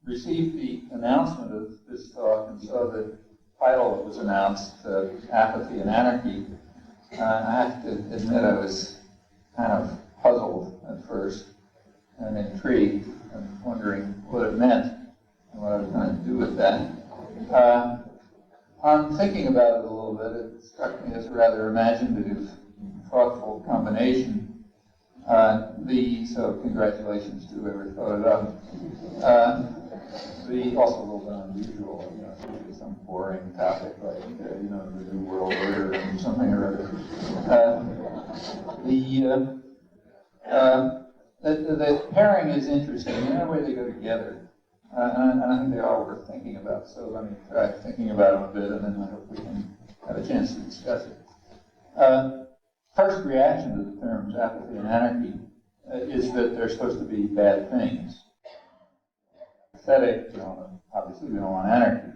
received the announcement of this talk and saw the title that was announced, Apathy and Anarchy, I have to admit I was kind of puzzled at first and intrigued and wondering what it meant and what I was going to do with that. On thinking about it a little bit, it struck me as a rather imaginative, thoughtful combination. So congratulations to whoever thought it up. Also a little bit unusual, usually some boring topic like, the New World Order and something or other. The pairing is interesting. In a way, they go together. And I think they are worth thinking about. So let me try thinking about them a bit, and then I hope we can have a chance to discuss it. First reaction to the terms apathy and anarchy is that they're supposed to be bad things. Pathetic, obviously we don't want anarchy.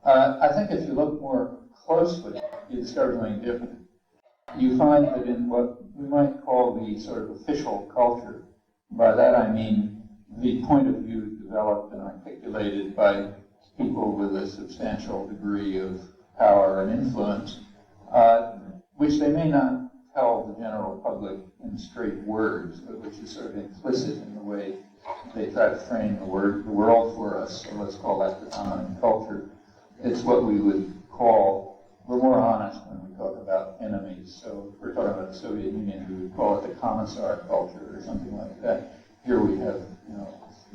I think if you look more closely, you discover something different. You find that in what we might call the sort of official culture, by that I mean the point of view developed and articulated by people with a substantial degree of power and influence, which they may not tell the general public in straight words, but which is sort of implicit in the way they try to frame the world for us. So let's call that the dominant culture. It's what we would call, we're more honest when we talk about enemies. So if we're talking about the Soviet Union, we would call it the commissar culture or something like that. Here we have,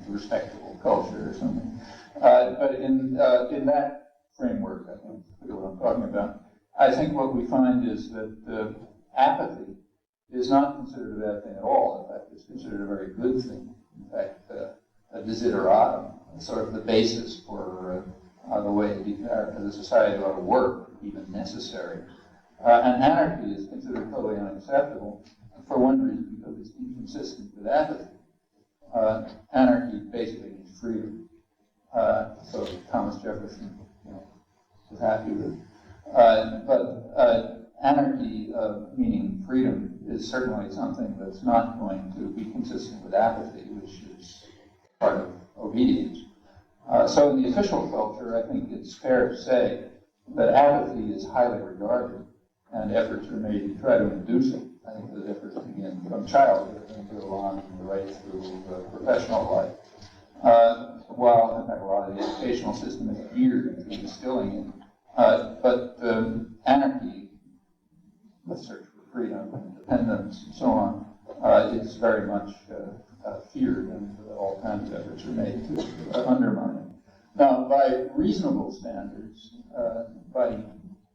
respectable culture or something. But in that framework, I think is what I'm talking about. I think what we find is that apathy is not considered a bad thing at all. In fact, it's considered a very good thing. In fact, a desideratum, sort of the basis for the way the society ought to work, even necessary. And anarchy is considered totally unacceptable for one reason, because it's inconsistent with apathy. Anarchy basically means freedom. So Thomas Jefferson, was happy with it. But anarchy, meaning freedom, is certainly something that's not going to be consistent with apathy, which is part of obedience. So in the official culture, I think it's fair to say that apathy is highly regarded, and efforts are made to try to induce it. I think those efforts begin from childhood and go on right through professional life. While, in fact, a lot of the educational system is geared to instilling it. But anarchy, the search for freedom and independence and so on, is very much feared, and all kinds of efforts are made to undermine it. Now, by reasonable standards, by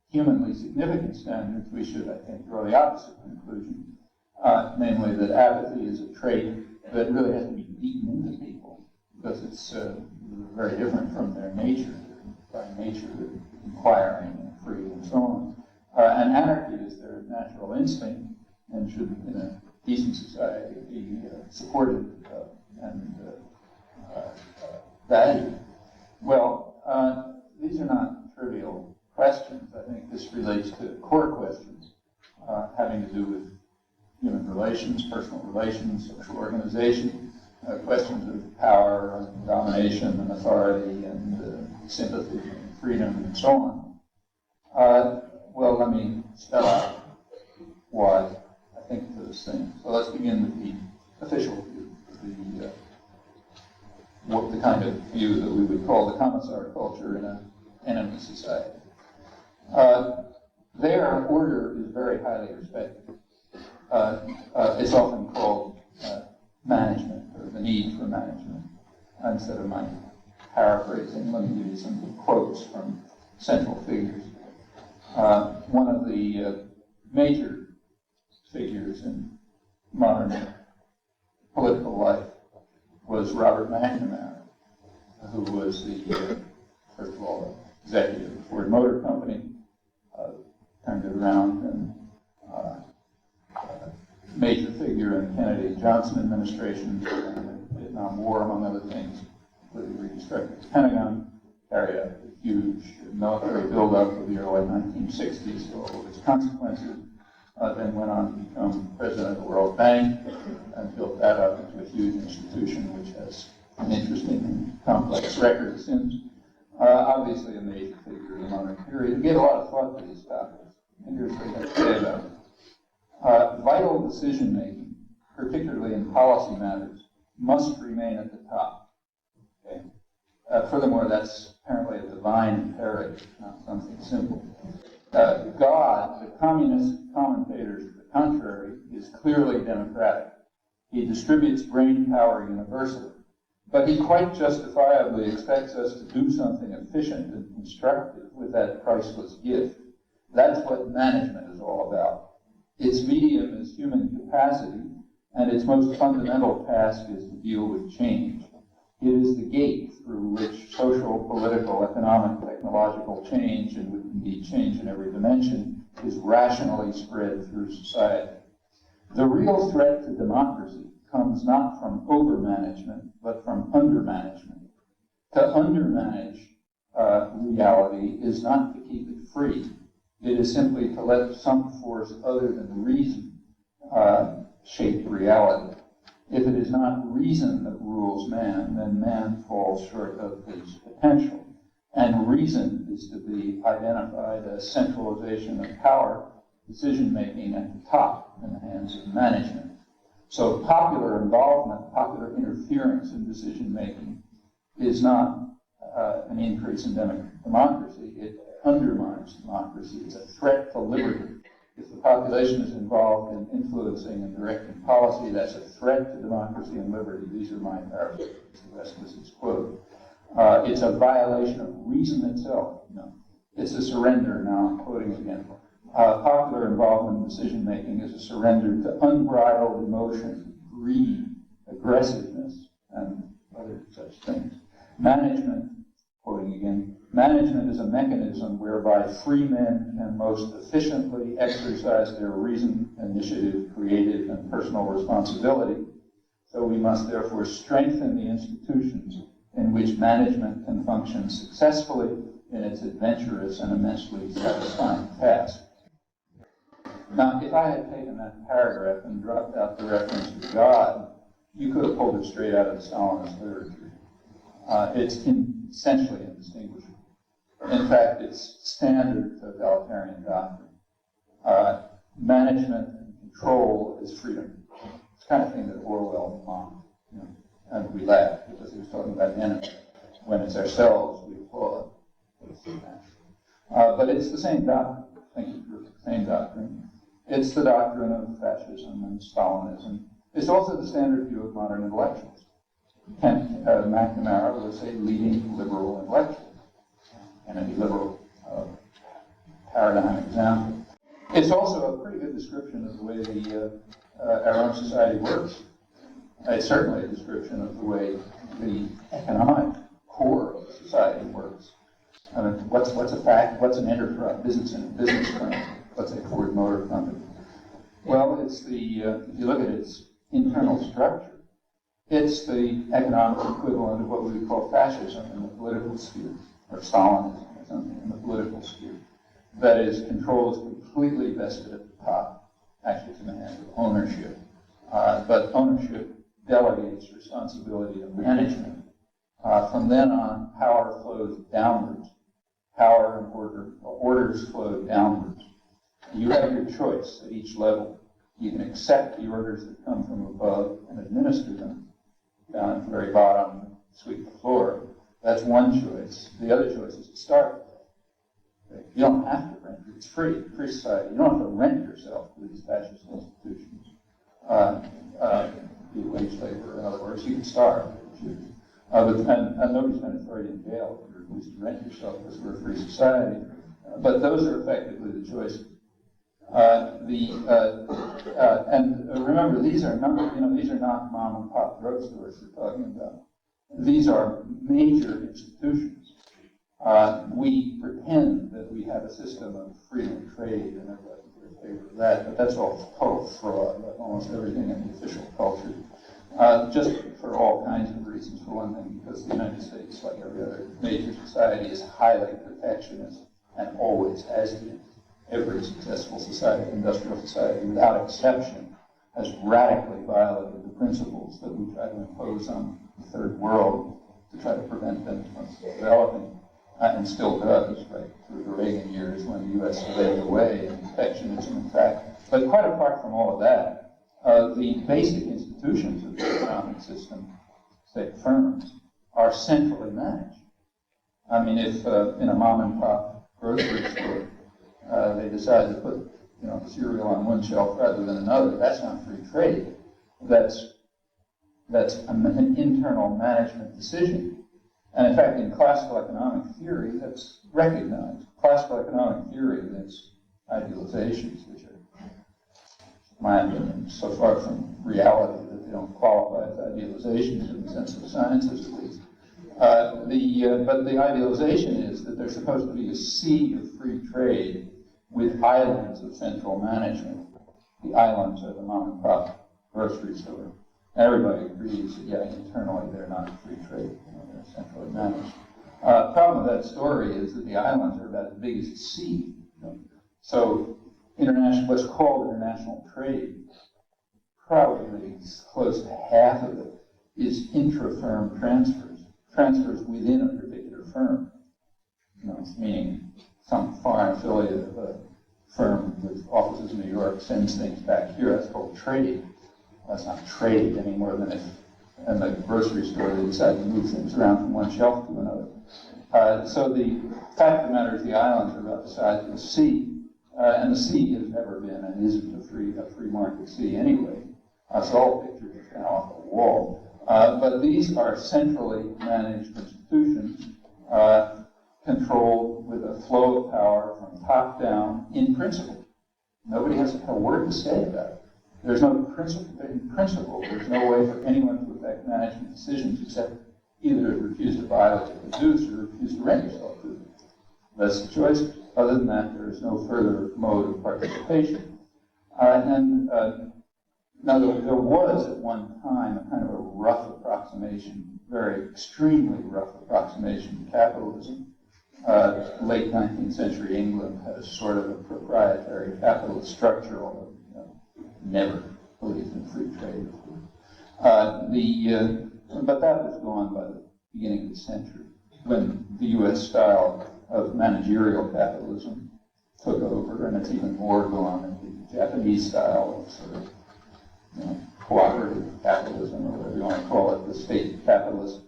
humanly significant standards, we should, I think, draw the opposite conclusion, namely that apathy is a trait that really has to be beaten into people, because it's very different from their nature. By nature, they're inquiring and free and so on. And anarchy is their natural instinct and should, in a decent society, be supported and valued. Well, these are not trivial questions. I think this relates to core questions having to do with human relations, personal relations, social organization, questions of power and domination and authority and sympathy and freedom and so on. Well, let me spell out why I think those things. So let's begin with the official view, the kind of view that we would call the commissar culture in an enemy society. Their order is very highly respected. It's often called management, or the need for management. Instead of my paraphrasing, let me give you some quotes from central figures. One of the major figures in modern political life was Robert McNamara, who was the, first of all, executive of Ford Motor Company, turned it around, and major figure in the Kennedy-Johnson administration, and the Vietnam War, among other things, including reconstructing the Pentagon, carried out a huge military buildup of the early 1960s, with all of its consequences, then went on to become president of the World Bank, and built that up into a huge institution which has an interesting and complex record since obviously a major figure in the modern period. He gave a lot of thought to these topics. And here's what he had to say about it. Vital decision-making, particularly in policy matters, must remain at the top. Okay? Furthermore, that's apparently a divine imperative, not something simple. God, the communist commentators to the contrary, is clearly democratic. He distributes brain power universally. But he quite justifiably expects us to do something efficient and constructive with that priceless gift. That's what management is all about. Its medium is human capacity, and its most fundamental task is to deal with change. It is the gate through which social, political, economic, technological change, and indeed change in every dimension, is rationally spread through society. The real threat to democracy comes not from overmanagement, but from undermanagement. To undermanage reality is not to keep it free. It is simply to let some force other than reason shape reality. If it is not reason that rules man, then man falls short of his potential. And reason is to be identified as centralization of power, decision-making at the top in the hands of management. So popular involvement, popular interference in decision-making is not an increase in democracy. It undermines democracy. It's a threat to liberty. If the population is involved in influencing and directing policy, that's a threat to democracy and liberty. These are my paraphrases. The rest of this is quote. It's a violation of reason itself. No. It's a surrender. Now I'm quoting again. Popular involvement in decision-making is a surrender to unbridled emotion, greed, aggressiveness, and other such things. Management, quoting again, management is a mechanism whereby free men can most efficiently exercise their reason, initiative, creative, and personal responsibility. So we must therefore strengthen the institutions in which management can function successfully in its adventurous and immensely satisfying task. Now, if I had taken that paragraph and dropped out the reference to God, you could have pulled it straight out of Stalinist literature. It's essentially indistinguishable. In fact, it's standard totalitarian doctrine. Management and control is freedom. It's the kind of thing that Orwell mocked. You know, and we laugh because he was talking about the enemy. When it's ourselves, we applaud. But it's the same doctrine. Thank you for the same doctrine. It's the doctrine of fascism and Stalinism. It's also the standard view of modern intellectuals. McNamara was a leading liberal intellectual, and a liberal paradigm example. It's also a pretty good description of the way our own society works. It's certainly a description of the way the economic core of society works. I mean, what's a fact? What's an enterprise business in a business term? Let's say Ford Motor Company. Well, it's the if you look at its internal structure, it's the economic equivalent of what we would call fascism in the political sphere, or Stalinism or something in the political sphere. That is, control is completely vested at the top, actually in the hands of ownership. But ownership delegates responsibility to management. From then on, power flows downwards. Power and orders flow downwards. You have your choice at each level. You can accept the orders that come from above and administer them down at the very bottom, sweep the floor. That's one choice. The other choice is to start. Okay? You don't have to rent. It's free society. You don't have to rent yourself to these fascist institutions. Be wage labor, in other words. You can starve if you choose. And nobody's going to throw you in jail or at least rent yourself because we're a free society. But those are effectively the choices. And remember, these are not mom and pop drugstores we're talking about. These are major institutions. We pretend that we have a system of freedom of trade and everybody's in favor of that, but that's all total fraud, like almost everything in the official culture. Just for all kinds of reasons. For one thing, because the United States, like every other major society, is highly protectionist and always has been. Every successful society, industrial society, without exception, has radically violated the principles that we try to impose on the third world to try to prevent them from developing, and still does, right through the Reagan years when the U.S. led the way in protectionism, in fact. But quite apart from all of that, the basic institutions of the economic system, say firms, are centrally managed. I mean, if in a mom and pop grocery store they decide to put cereal on one shelf rather than another, that's not free trade. That's an internal management decision. And in fact, in classical economic theory, that's recognized. Classical economic theory and its idealizations, which are, in my opinion, so far from reality that they don't qualify as idealizations in the sense of sciences, at least. But the idealization is that there's supposed to be a sea of free trade with islands of central management. The islands are the mom and pop grocery store. Everybody agrees that, yeah, internally they're not free trade, they're centrally managed. Problem with that story is that the islands are about as big as the sea. So what's called international trade, probably close to half of it is intra-firm transfers within a particular firm. Meaning some foreign affiliate of a firm with offices in New York sends things back here. That's called trade. That's not trade any more than if in the grocery store they decide to move things around from one shelf to another. So the fact of the matter is the islands are about the size of the sea, and the sea has never been and isn't a free market sea anyway. So all pictures are now off the wall. But these are centrally managed institutions controlled with a flow of power from top down in principle. Nobody has a word to say about it. There's no principle. In principle, there's no way for anyone to affect management decisions except either to refuse to buy what they produce or refuse to rent yourself to them. That's the choice. Other than that, there is no further mode of participation. Now, there was at one time a kind of a rough approximation, very extremely rough approximation to capitalism. Late 19th century England had a sort of a proprietary capitalist structure, although never believed in free trade. But that was gone by the beginning of the century, when the U.S. style of managerial capitalism took over, and it's even more gone in the Japanese style of sort of cooperative capitalism, or whatever you want to call it, the state capitalist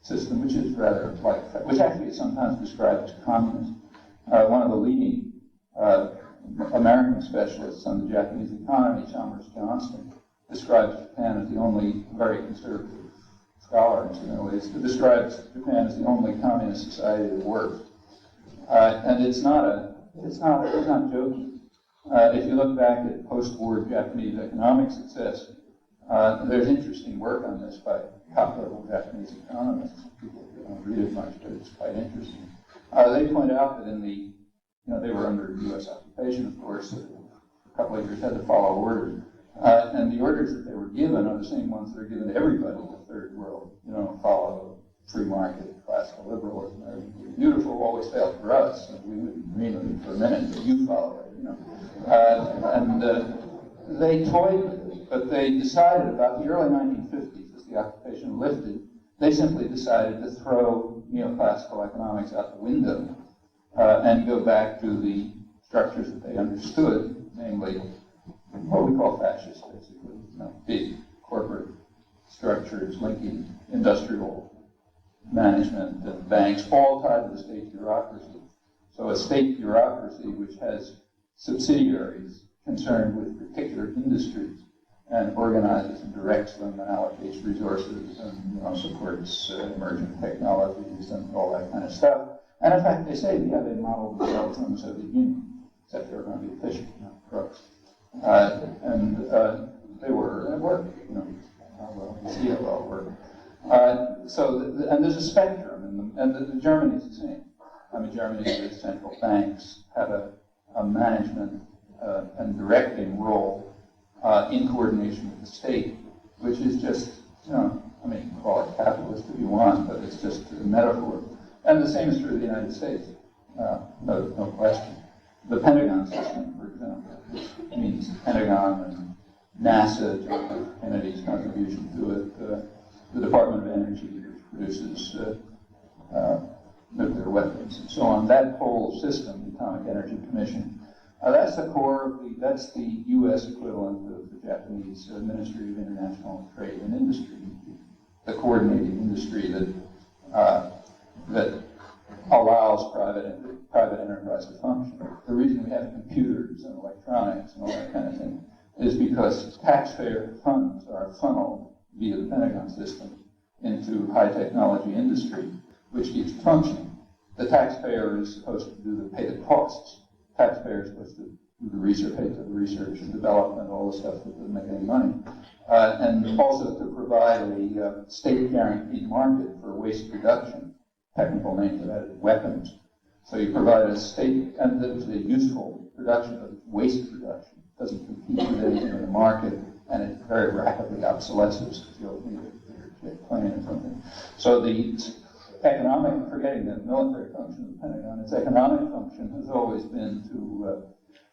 system, which is rather like, which actually is sometimes described as communism. One of the leading American specialists on the Japanese economy, Noam Chomsky, describes Japan as the only, very conservative scholar in some ways, describes Japan as the only communist society that works. And it's not joking. If you look back at post-war Japanese economic success, there's interesting work on this by top-level Japanese economists. People don't read it much, but it's quite interesting. They point out that in the, they were under U.S. occupation, of course, a couple of years had to follow orders. And the orders that they were given are the same ones that are given to everybody in the third world. Follow free market, classical liberalism, everything would be beautiful, always failed for us. And we wouldn't dream of it for a minute, but you follow it, they toyed with it, but they decided about the early 1950s, as the occupation lifted, they simply decided to throw neoclassical economics out the window and go back to the structures that they understood, namely what we call fascist, basically, big corporate structures linking industrial management and banks, all tied to the state bureaucracy. So a state bureaucracy which has subsidiaries concerned with particular industries and organizes and directs them and allocates resources and supports emerging technologies and all that kind of stuff. And in fact, they say, they modeled themselves on the Soviet Union, except they were going to be efficient, not crooks. They were, and it worked, you see how well it worked. And there's a spectrum, and Germany's the same. Germany's central banks have a management and directing role in coordination with the state, which is just, you can call it capitalist if you want, but it's just a metaphor. And the same is true of the United States, no question. The Pentagon system, for example, which means Pentagon and NASA, John F. Kennedy's contribution to it, the Department of Energy, which produces nuclear weapons and so on. That whole system, the Atomic Energy Commission, that's the core of that's the U.S. equivalent of the Japanese Ministry of International Trade and Industry, the coordinating industry that allows private enterprise to function. The reason we have computers and electronics and all that kind of thing is because taxpayer funds are funneled via the Pentagon system into high technology industry, which keeps functioning. The taxpayer is supposed to pay the costs. Taxpayer is supposed to do the research, pay for the research and development, all the stuff that doesn't make any money, and also to provide a state-guaranteed market for waste reduction. Technical name for that is weapons. So you provide a state, and it's a useful production, but it's waste reduction. It doesn't compete with anything in the market, and it very rapidly obsolesces if you'll need a plane or something. So the economic, forgetting the military function of the Pentagon, its economic function has always been to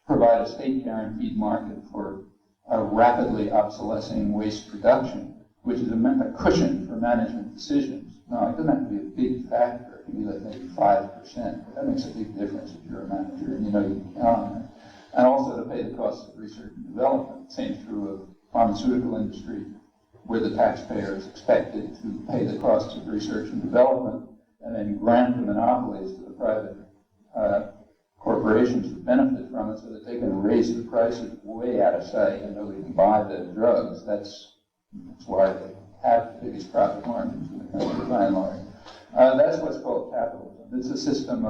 provide a state-guaranteed market for a rapidly obsolescing waste reduction, which is a cushion for management decisions. Now, it doesn't have to be a big factor. It can be like maybe 5%, but that makes a big difference if you're a manager and you know you can count on it. And also to pay the costs of research and development. Same true of pharmaceutical industry, where the taxpayer is expected to pay the costs of research and development and then grant the monopolies to the private corporations that benefit from it so that they can raise the prices way out of sight and nobody can buy the drugs. That's why they have the biggest profit margins in the country by and large. That's what's called capitalism. It's a system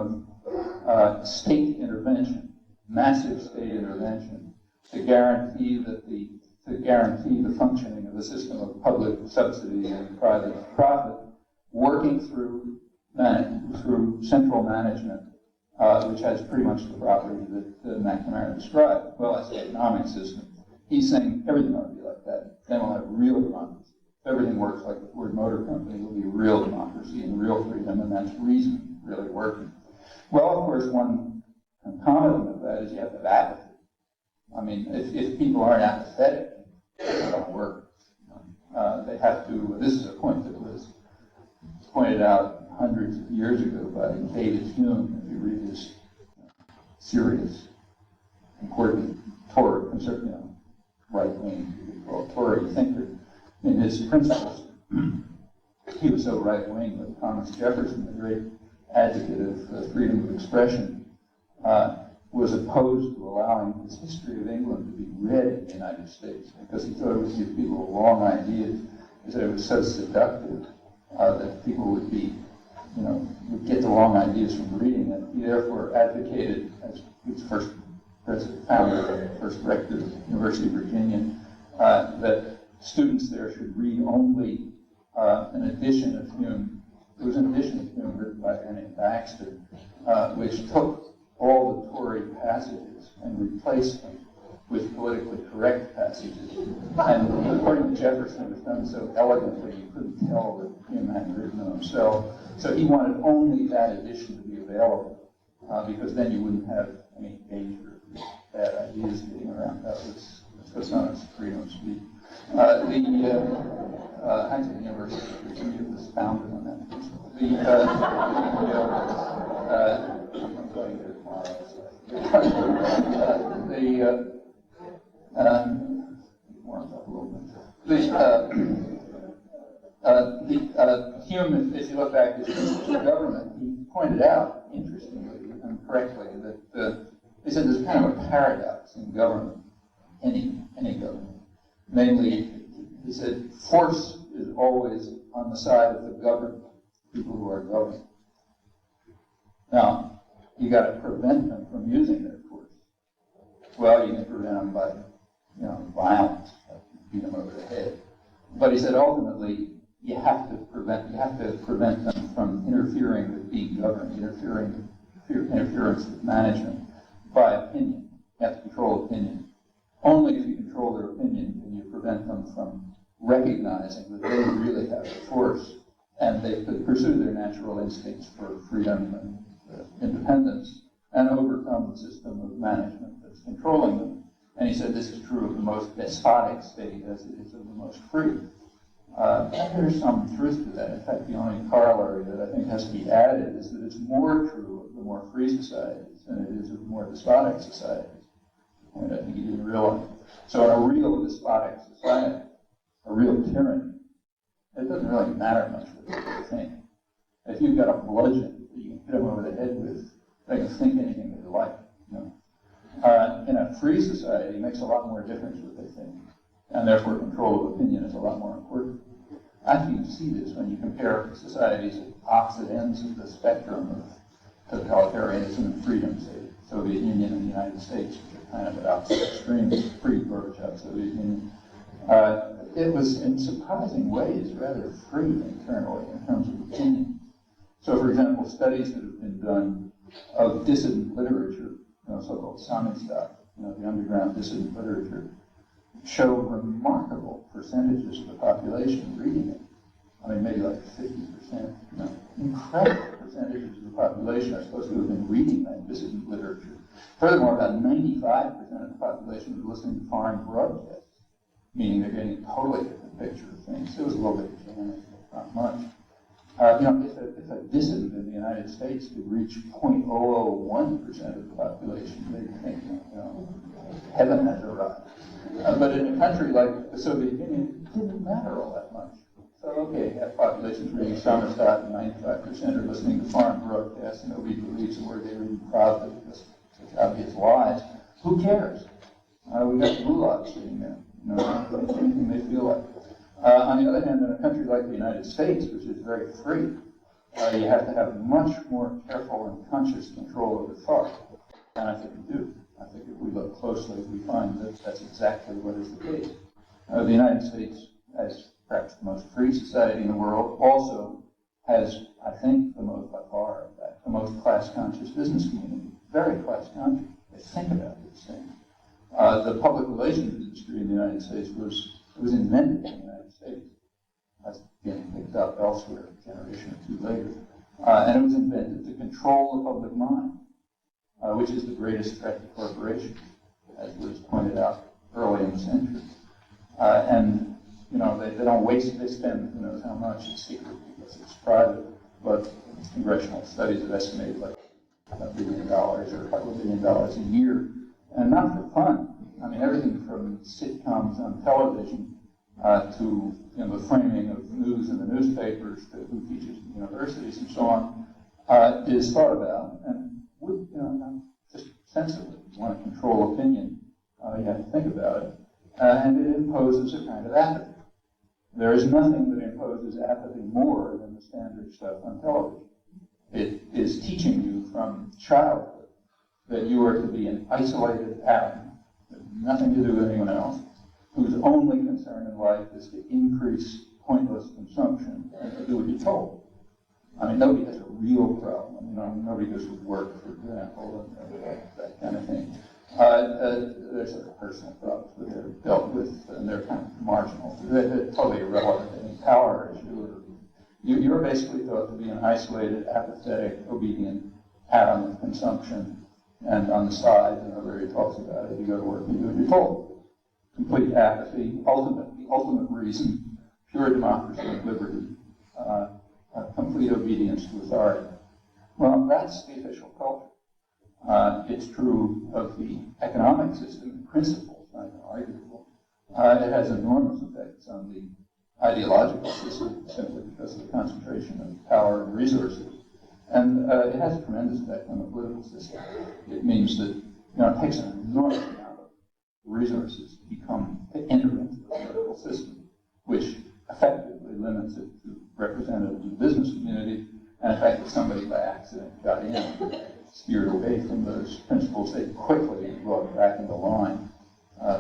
of state intervention, massive state intervention, to guarantee the functioning of the system of public subsidy and private profit, working through central management, which has pretty much the property that McNamara described. Well, that's the economic system. He's saying everything ought to be like that. Then we'll have real democracy. If everything works like the Ford Motor Company, it'll be real democracy and real freedom, and that's reason really working. Well, of course, one concomitant of that is you have to have apathy. I mean, if people aren't apathetic, it don't work. They have to. This is a point that was pointed out hundreds of years ago by David Hume. If you read his serious, important Tory, right-wing, Tory thinker, in his principles, he was so right-wing that Thomas Jefferson, the great advocate of freedom of expression, was opposed to allowing his History of England to be read in the United States because he thought it would give people wrong ideas, because it was so seductive that people would be, would get the wrong ideas from reading it. He therefore advocated, as he was first founder, first rector of the University of Virginia, that students there should read only an edition of Hume. It was an edition of Hume written by a guy named Baxter, which took all the Tory passages and replaced them with politically correct passages. And according to Jefferson, it was done so elegantly you couldn't tell that Hume hadn't written them himself. So he wanted only that edition to be available, because then you wouldn't have any danger of bad ideas getting around. That's what's known as freedom of speech. Actually, the University of Virginia was founded on that principle. I'm going there tomorrow. Warms up a little bit. Hume, if you look back at his government, he pointed out, interestingly and correctly, that he said there's kind of a paradox in government, any government. Namely, he said, force is always on the side of the governed, people who are governed. Now, you got to prevent them from using their force. Well, you can prevent them by, violence, like beat them over the head. But he said, ultimately, you have to prevent them from interfering with being governed, interference with management by opinion. You have to control opinion. Only if you control their opinion can you prevent them from recognizing that they really have the force and they could pursue their natural instincts for freedom and independence and overcome the system of management that's controlling them. And he said this is true of the most despotic state as it is of the most free. There's some truth to that. In fact, the only corollary that I think has to be added is that it's more true of the more free societies than it is of more despotic societies. And I think you didn't realize. So in a real despotic society, a real tyranny, it doesn't really matter much what people think. If you've got a bludgeon that you can hit them over the head with, they can think anything they like. You know? In a free society, it makes a lot more difference what they think. And therefore, control of opinion is a lot more important. I think you see this when you compare societies at opposite ends of the spectrum of totalitarianism and freedom, say, Soviet Union and the United States, which are kind of at opposite extremes, pre-Gorbachev Soviet Union. It was, in surprising ways, rather free internally in terms of opinion. So, for example, studies that have been done of dissident literature, so-called Samizdat, the underground dissident literature, show remarkable percentages of the population reading it. I mean, maybe like 50%. Incredible percentages of the population are supposed to have been reading that dissident literature. Furthermore, about 95% of the population was listening to foreign broadcasts, meaning they're getting a totally different picture of things. It was a little bit examined, not much. If a dissident in the United States could reach 0.001% of the population, they'd think, heaven has arrived. But in a country like the Soviet Union, it didn't matter all that much. So, okay, you have populations reading Samizdat, and 95% are listening to foreign broadcasts, and nobody believes a word they read proudly because it's such obvious lies. Who cares? We got the gulags sitting there. Anything they feel like. On the other hand, in a country like the United States, which is very free, you have to have much more careful and conscious control over thought. And I think we do. I think if we look closely, we find that that's exactly what is the case. The United States, as perhaps the most free society in the world, also has, I think, the most, by far, in fact, the most class-conscious business community. Very class-conscious. They think about these things. The public relations industry in the United States was invented in the United States. That's getting picked up elsewhere a generation or two later. And it was invented to control the public mind, which is the greatest threat to corporations, as was pointed out early in the century. And they don't waste, they spend who knows how much, it's secret because it's private, but congressional studies have estimated like $1 billion or a couple of $1 billion a year, and not for fun. I mean, everything from sitcoms on television to the framing of news in the newspapers to who teaches in universities and so on is thought about, and would, just sensibly, you want to control opinion, you have to think about it, and it imposes a kind of apathy. There is nothing that imposes apathy more than the standard stuff on television. It is teaching you from childhood that you are to be an isolated atom, with nothing to do with anyone else, whose only concern in life is to increase pointless consumption and to do what you're told. I mean, nobody has a real problem. Nobody goes to work, for example, and that kind of thing. There's sort of personal problems that they're dealt with, and they're kind of marginal. They're totally irrelevant to any power issue. You're basically thought to be an isolated, apathetic, obedient atom of consumption, and on the side, where he talks about it, you go to work and you do what you're told. Complete apathy, the ultimate reason, pure democracy and liberty, complete obedience to authority. Well, that's the official culture. It's true of the economic system, the principles, not arguable. It has enormous effects on the ideological system, simply because of the concentration of power and resources. And it has a tremendous effect on the political system. It means that it takes an enormous amount of resources to enter into the political system, which effectively limits it to representatives of the business community. And in fact, if somebody by accident got in, steered away from those principles, they quickly brought back into line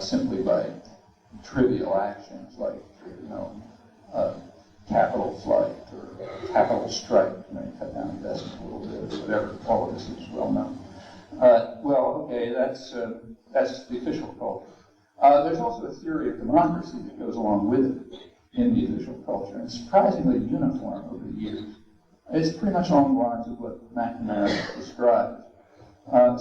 simply by trivial actions like, capital flight or capital strike, cut down investment a little bit, whatever. All of this is well known. That's the official culture. There's also a theory of democracy that goes along with it in the official culture, and surprisingly uniform over the years. It's pretty much along the lines of what McNamara describes. And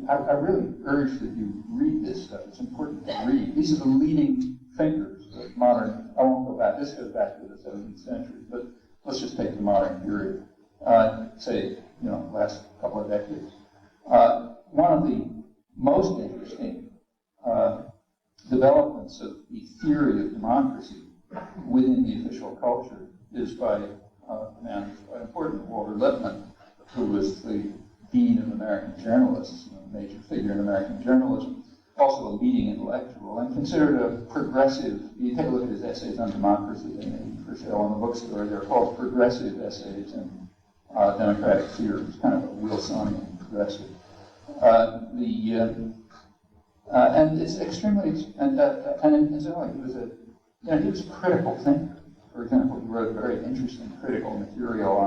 I really urge that you read this stuff. It's important to read. These are the leading thinkers modern, I won't go back, this goes back to the 17th century, but let's just take the modern period, say, last couple of decades. One of the most interesting developments of the theory of democracy within the official culture is by a man who's quite important, Walter Lippmann, who was the dean of American journalists, a major figure in American journalism, also a leading intellectual, and considered a progressive. You take a look at his essays on democracy, they may be for sale in the bookstore. They're called progressive essays in democratic theory. It's kind of a Wilsonian progressive. And it's extremely, and incidentally, he was a critical thinker. For example, he wrote very interesting critical material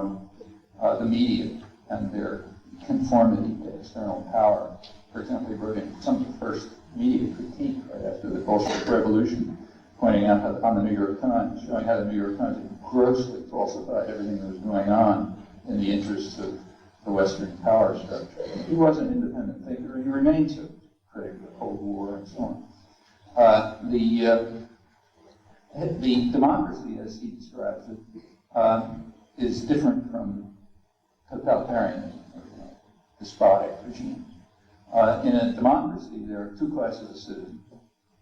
on the media and their conformity to external power. For example, he wrote in some of the first media critique right after the Bolshevik Revolution, pointing out how, on the New York Times, showing how the New York Times had grossly falsified everything that was going on in the interests of the Western power structure. He was an independent thinker, and he remained so, critical of the Cold War and so on. The democracy, as he describes it, is different from totalitarianism, despotic regimes. In a democracy, there are two classes of citizens.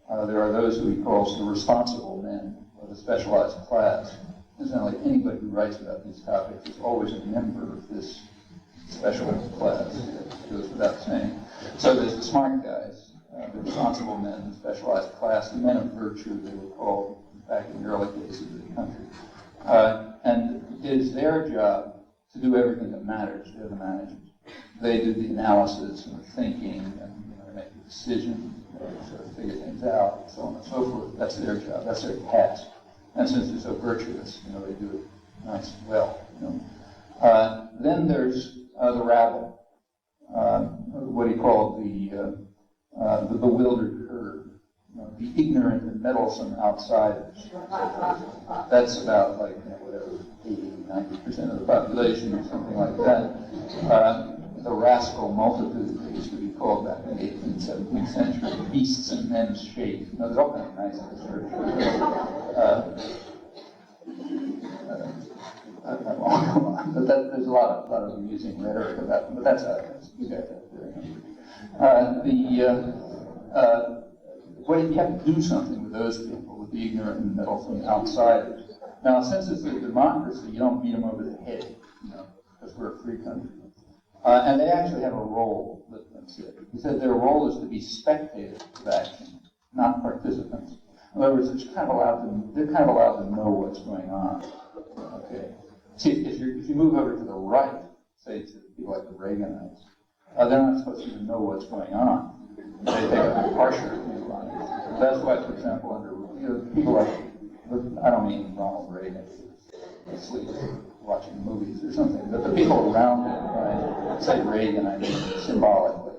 There are those who he calls the responsible men, or the specialized class. Incidentally, anybody who writes about these topics is always a member of this specialized class. It goes without saying. So there's the smart guys, the responsible men, the specialized class, the men of virtue, they were called back in the early days of the country. And it is their job to do everything that matters. They're the managers. They do the analysis and the thinking, and they make the decisions, sort of figure things out, and so on and so forth. That's their job. That's their task. And since they're so virtuous, they do it nice and well. Then there's the rabble, what he called the bewildered herd, the ignorant and meddlesome outsiders. That's about whatever, 80–90% of the population, or something like that. The rascal multitude, they used to be called back in the 18th, 17th century, beasts in men's shape. There's all kind of nice descriptions. I won't go on, but there's a lot of amusing rhetoric about them, but that's you got that there. You have to do something with those people, with the ignorant and meddlesome outsiders. Now, since it's a democracy, you don't beat them over the head, because we're a free country. And they actually have a role, Lippmann said. He said their role is to be spectators of action, not participants. In other words, they're kind of allowed to know what's going on. Okay. See, if you move over to the right, say to people like the Reaganites, they're not supposed to even know what's going on. They take a harsher view on it. That's why, for example, under people like, I don't mean Ronald Reagan, asleep watching movies or something, but the people around him, right? Say Reagan, I mean symbolically,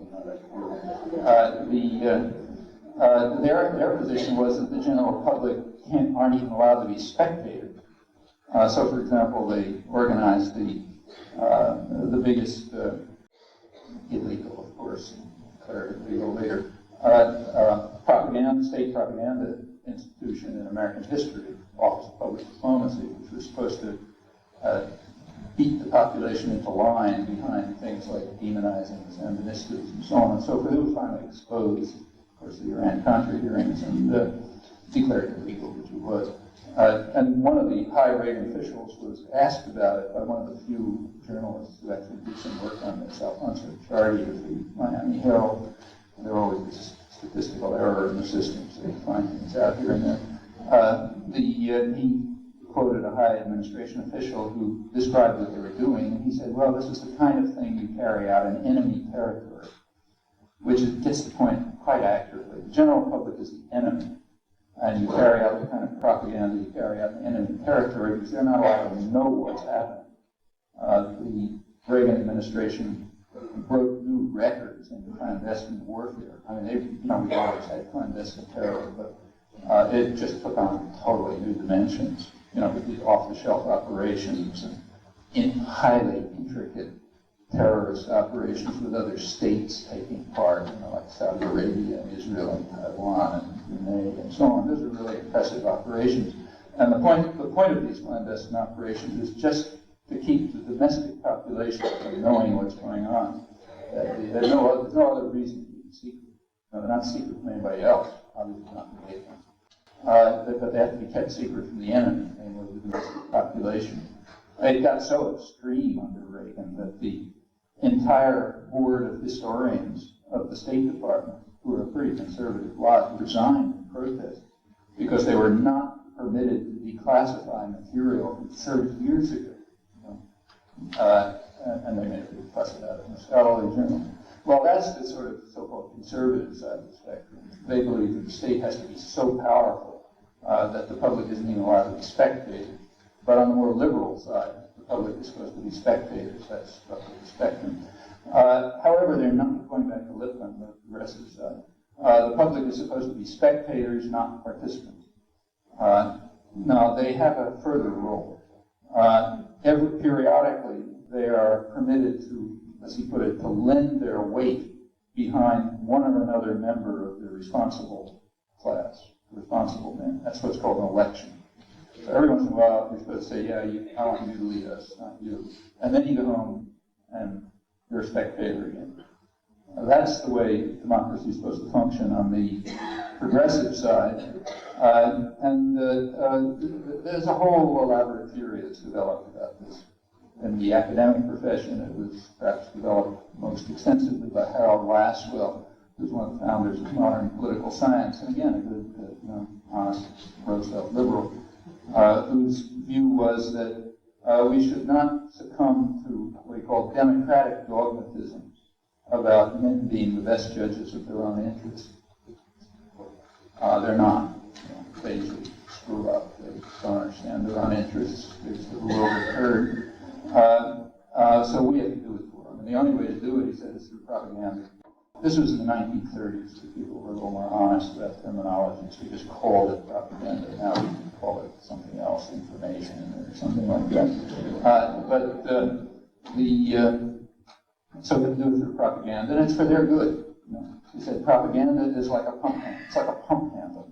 their position was that the general public aren't even allowed to be spectators. So, for example, they organized the biggest illegal, of course, declared illegal later, state propaganda institution in American history, Office of Public Diplomacy, which was supposed to beat the population into line behind things like demonizing the Sandinistas and so on and so forth. It was finally exposed, of course, the Iran-Contra hearings, and declared it illegal, which it was. And one of the high Reagan officials was asked about it by one of the few journalists who actually did some work on this, Alfonso Chardy of the Miami Herald. There always is statistical error in the system, so you find things out here and there. He quoted a high administration official who described what they were doing, and he said, well, this is the kind of thing you carry out in enemy territory, which gets the point quite accurately. The general public is the enemy, and you carry out the kind of propaganda you carry out in enemy territory because they're not allowed to know what's happening. The Reagan administration broke new records in clandestine warfare. I mean, we've always had clandestine terror, but it just took on totally new dimensions. With these off-the-shelf operations and in highly intricate terrorist operations with other states taking part, like Saudi Arabia and Israel and Taiwan grenade, and so on. Those are really oppressive operations. And the point of these clandestine operations is just to keep the domestic population from knowing what's going on. There's no other reason to keep them secret. No, they're not secret from anybody else, obviously not from the agents. But they have to be kept secret from the enemy, namely the domestic population. It got so extreme under Reagan that the entire board of historians of the State Department, who were a pretty conservative lot, resigned in protest because they were not permitted to declassify material from 30 years ago. And they made a big fuss about it in the scholarly journal. Well, that's the sort of so-called conservative side of the spectrum. They believe that the state has to be so powerful that the public isn't even allowed to be spectators. But on the more liberal side, the public is supposed to be spectators. That's roughly the spectrum. However, they're not going back to Lipman, the progressive side. The public is supposed to be spectators, not participants. Now, they have a further role. Periodically, they are permitted to, as he put it, to lend their weight behind one or another member of the responsible class, responsible men. That's what's called an election. So every once in a while, you're supposed to say, yeah, I want you to lead us, not you. And then you go home and you're a spectator again. That's the way democracy is supposed to function on the progressive side. There's a whole elaborate theory that's developed about this. In the academic profession, it was perhaps developed most extensively by Harold Lasswell, who's one of the founders of modern political science, and again, a good, honest Roosevelt liberal, whose view was that we should not succumb to what he called democratic dogmatism about men being the best judges of their own interests. They're not. They usually screw up. They don't understand their own interests. There's the rule of the herd. So we have to do it for them. And the only way to do it, he said, is through propaganda. This was in the 1930s, so people were a little more honest about terminologies. We just called it propaganda. Now we can call it something else, information or something like that. So we do it through propaganda, and it's for their good. He said propaganda is like a pump handle. It's like a pump handle.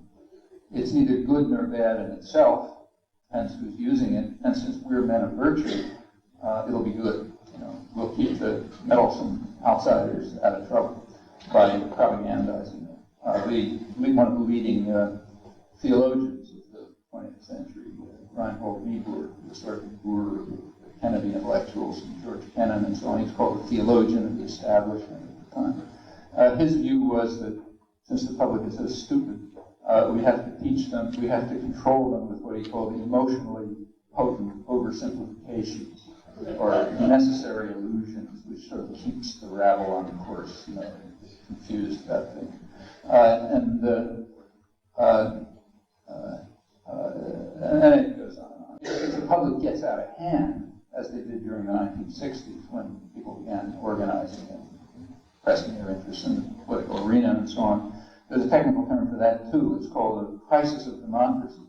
It's neither good nor bad in itself, hence who's using it, and since we're men of virtue, it'll be good. We'll keep the meddlesome outsiders out of trouble by propagandizing it. One of the leading theologians of the 20th century, Reinhold Niebuhr, the sort of guru of the Kennedy intellectuals, and George Kennan and so on, he's called a theologian of the establishment at the time. His view was that since the public is so stupid, we have to teach them, we have to control them with what he called emotionally potent oversimplifications or necessary illusions, which sort of keeps the rabble on course, confused about things. And it goes on. If the public gets out of hand, as they did during the 1960s when people began organizing and pressing their interests in the political arena and so on, there's a technical term for that too. It's called a crisis of democracy.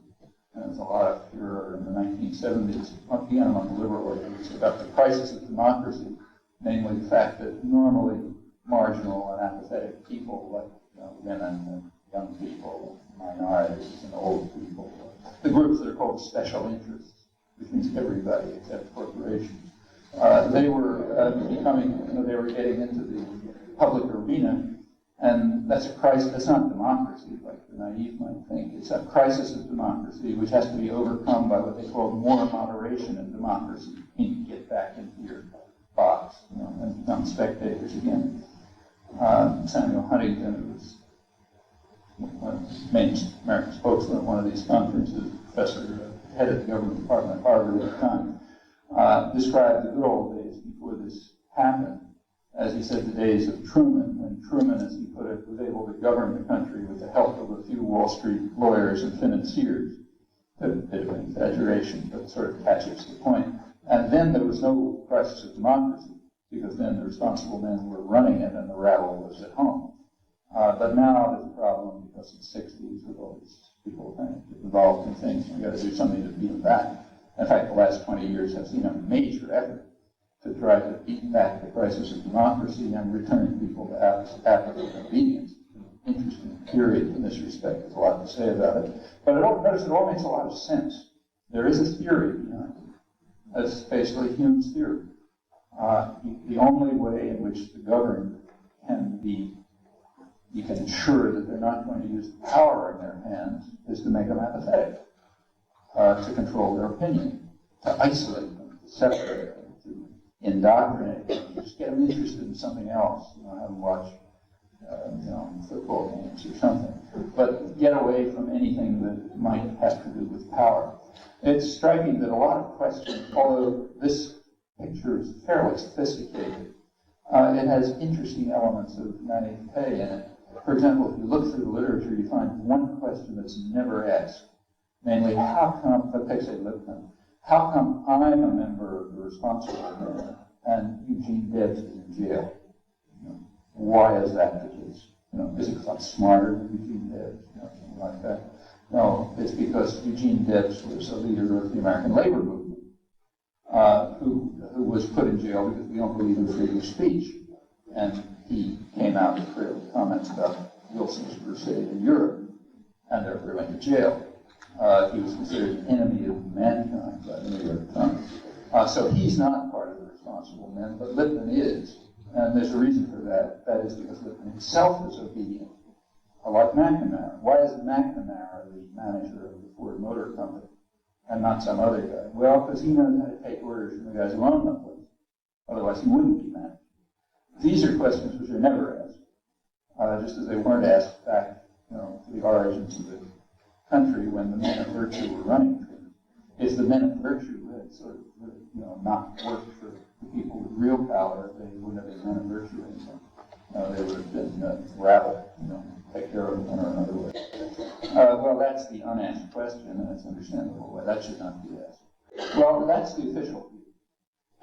And there's a lot of furor in the 1970s, again among liberal elites, about the crisis of democracy, namely the fact that normally marginal and apathetic people, like women and young people, minorities and old people, the groups that are called special interests, which means everybody except corporations, they were becoming, they were getting into the public arena. And that's a crisis. That's not democracy, like the naive might think. It's a crisis of democracy, which has to be overcome by what they call more moderation in democracy. You need to get back into your box, and become spectators again. Samuel Huntington, who was one of the main American spokesman at one of these conferences, professor, head of the government department at Harvard at the time, described the good old days before this happened. As he said, the days of Truman, when Truman, as he put it, was able to govern the country with the help of a few Wall Street lawyers and financiers. A bit of an exaggeration, but sort of catches the point. And then there was no crisis of democracy, because then the responsible men were running it and the rabble was at home. But now there's a problem because in the 60s with all these people kind of involved in things, we've got to do something to beat them back. In fact, the last 20 years have seen a major effort to try to beat back the crisis of democracy and return people to apathy and obedience. interesting period in this respect. There's a lot to say about it. But notice it all makes a lot of sense. There is a theory behind it. That's basically Hume's theory. The only way in which the governed can be, you can ensure that they're not going to use the power in their hands, is to make them apathetic, to control their opinion, to isolate them, to separate them, to indoctrinate them, just get them interested in something else. Have them watch football games or something, but get away from anything that might have to do with power. It's striking that a lot of questions, although this picture is fairly sophisticated, it has interesting elements of naivete in it. For example, if you look through the literature, you find one question that's never asked, namely, how come, let's say Lipton, how come I'm a member of the responsible committee and Eugene Debs is in jail? Why is that the case? Is it because I'm smarter than Eugene Debs? Something like that. No, it's because Eugene Debs was a leader of the American labor movement, who was put in jail because we don't believe in freedom of speech. And he came out with critical comments about Wilson's crusade in Europe, and therefore went to jail. He was considered an enemy of mankind by the New York Times. So he's not part of the responsible men, but Lipton is. And there's a reason for that. That is because Lipton himself is obedient, like McNamara. Why is McNamara the manager of the Ford Motor Company and not some other guy? Well, because he knows how to take orders from the guys who own the place. Otherwise, he wouldn't be manager. These are questions which are never asked, just as they weren't asked back, to the origins of the country when the men of virtue were running things. If the men of virtue had sort of, not worked for the people with real power, they wouldn't have been men of virtue anymore. They would have been rabble, take care of one or another way. Well, that's the unasked question, and it's understandable why that should not be asked. Well, that's the official view.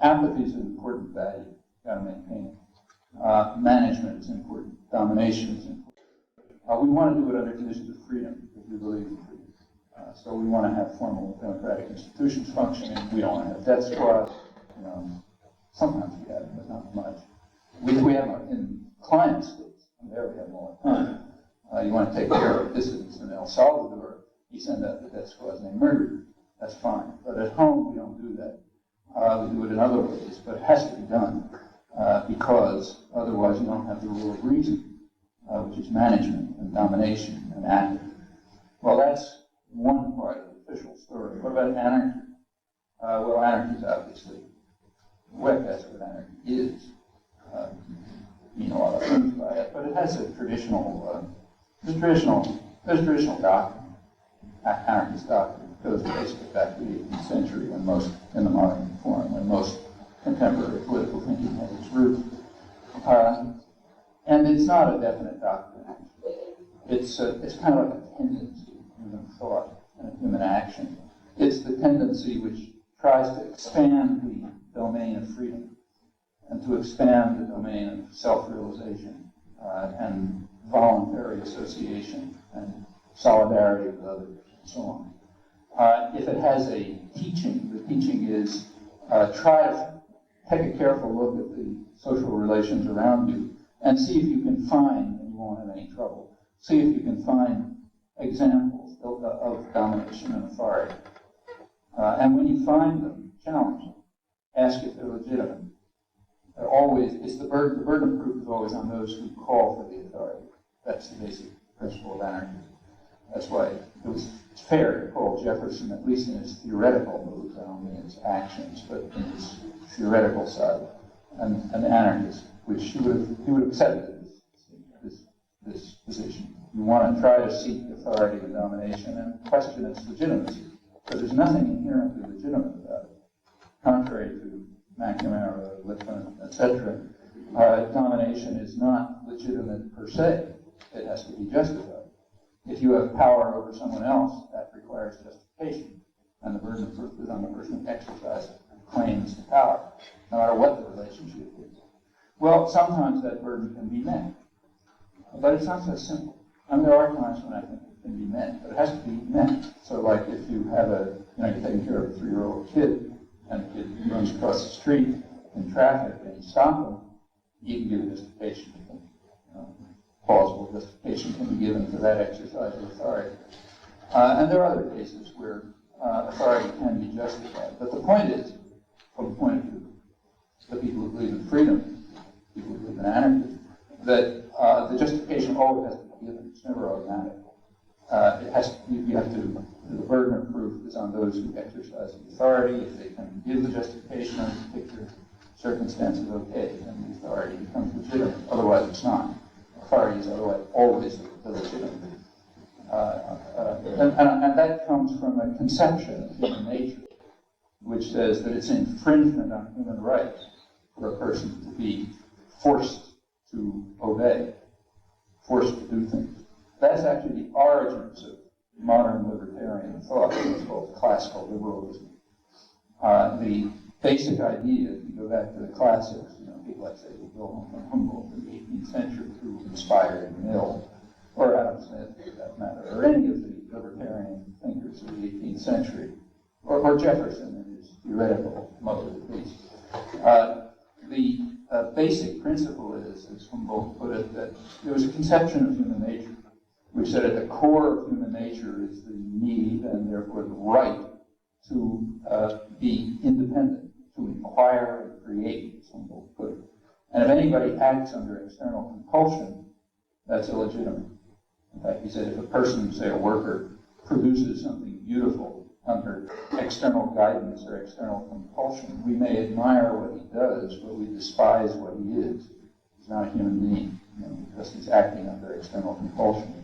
Apathy is an important value, got to maintain it. Management is important. Domination is important. We want to do it under conditions of freedom, because we believe in freedom. So we want to have formal democratic institutions functioning. We don't want to have death squads. Sometimes we have, but not much. We have in client states, and there we have them all the time. You want to take care of dissidents in El Salvador, you send out the death squads and they murder you. That's fine. But at home, we don't do that. We do it in other ways, but it has to be done. Because otherwise you don't have the rule of reason, which is management and domination and apathy. Well, that's one part of the official story. What about anarchy? Well, anarchy is obviously, that's what anarchy is. You mean a lot of things by it, but it has a traditional doctrine. Anarchist doctrine goes basically back to the 18th century when most, in the modern form, when most contemporary political thinking has its roots. And it's not a definite doctrine, actually. It's kind of like a tendency in human thought and human action. It's the tendency which tries to expand the domain of freedom and to expand the domain of self-realization and voluntary association and solidarity with others and so on. If it has a teaching, the teaching is try to take a careful look at the social relations around you and see if you can find, and you won't have any trouble, see if you can find examples of domination and authority. And when you find them, challenge them. Ask if they're legitimate. They're always, it's the burden of proof is always on those who call for the authority. That's the basic principle of anarchy. That's why it's fair to call Jefferson, at least in his theoretical moves, I don't mean his actions, but in his theoretical side, an anarchist, which he would have accepted this position. You want to try to seek authority and domination and question its legitimacy, but there's nothing inherently legitimate about it. Contrary to McNamara, Lipton, etc., domination is not legitimate per se. It has to be justified. If you have power over someone else, that requires justification, and the burden of proof is on the person who exercises and claims the power, no matter what the relationship is. Well, sometimes that burden can be met, but it's not so simple. I mean, there are times when I think it can be met, but it has to be met. So, like if you have you're taking care of a 3-year-old kid, and the kid runs across the street in traffic, and you stop him, you can give a justification to him. plausible justification can be given for that exercise of authority. And there are other cases where authority can be justified. But the point is, from the point of view of the people who believe in freedom, people who believe in anarchy, that the justification always has to be given. It's never automatic. It has to, you have to, the burden of proof is on those who exercise the authority. If they can give the justification under particular circumstances, okay, then the authority becomes legitimate. Otherwise, it's not. Authority is otherwise always illegitimate. And that comes from a conception of human nature, which says that it's an infringement on human rights for a person to be forced to obey, forced to do things. That's actually the origins of modern libertarian thought. It's called classical liberalism. The basic idea, if you go back to the classics, people like, say, Wilhelm von Humboldt in the 18th century, who inspired Mill, or Adam Smith, for that matter, or any of the libertarian thinkers of the 18th century, or Jefferson in his theoretical mode, at least. The basic principle is, as Humboldt put it, that there was a conception of human nature, which said at the core of human nature is the need and therefore the right to be independent, to inquire and create, as Humboldt put it. And if anybody acts under external compulsion, that's illegitimate. In fact, he said if a person, say a worker, produces something beautiful under external guidance or external compulsion, we may admire what he does, but we despise what he is. He's not a human being, because he's acting under external compulsion.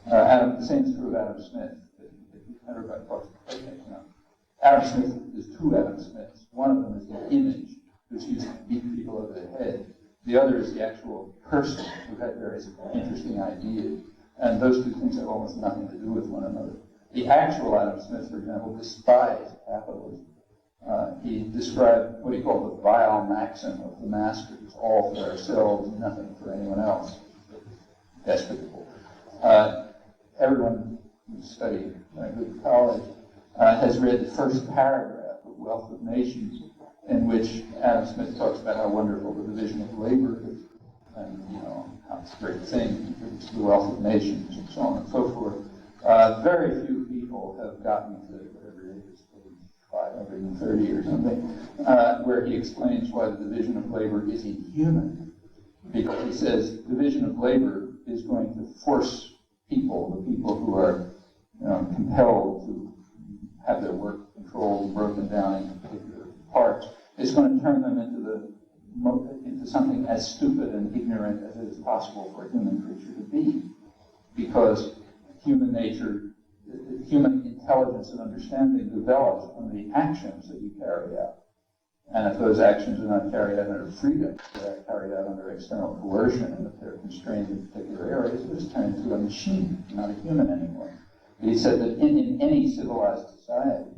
The same is true of Adam Smith. Everybody talks about Adam Smith is two Adam Smiths. One of them is the image, which used to beat people over the head. The other is the actual person who had various interesting ideas. And those two things have almost nothing to do with one another. The actual Adam Smith, for example, despised capitalism. He described what he called the vile maxim of the masters, all for ourselves, nothing for anyone else. Despicable. Everyone who studied at a good college has read the first paragraph of Wealth of Nations, in which Adam Smith talks about how wonderful the division of labor is, and how it's a great thing, it's the wealth of nations, and so on and so forth. Very few people have gotten to whatever it is, 530 or something, where he explains why the division of labor is inhuman. Because he says division of labor is going to force people, the people who are compelled to have their work controlled and broken down into particular parts, it's going to turn them into something as stupid and ignorant as it is possible for a human creature to be. Because human nature, human intelligence and understanding develops from the actions that you carry out. And if those actions are not carried out under freedom, they're carried out under external coercion, and if they're constrained in particular areas, it is turned into a machine, not a human anymore. He said that in any civilized society,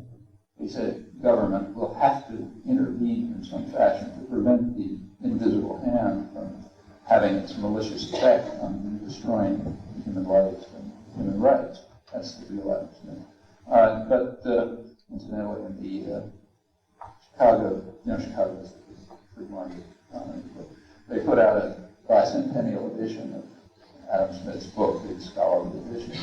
he said government will have to intervene in some fashion to prevent the invisible hand from having its malicious effect on destroying human lives and human rights. That's the real Adam Smith. But incidentally, in the Chicago is a free market economy, but they put out a bicentennial edition of Adam Smith's book, the scholarly edition,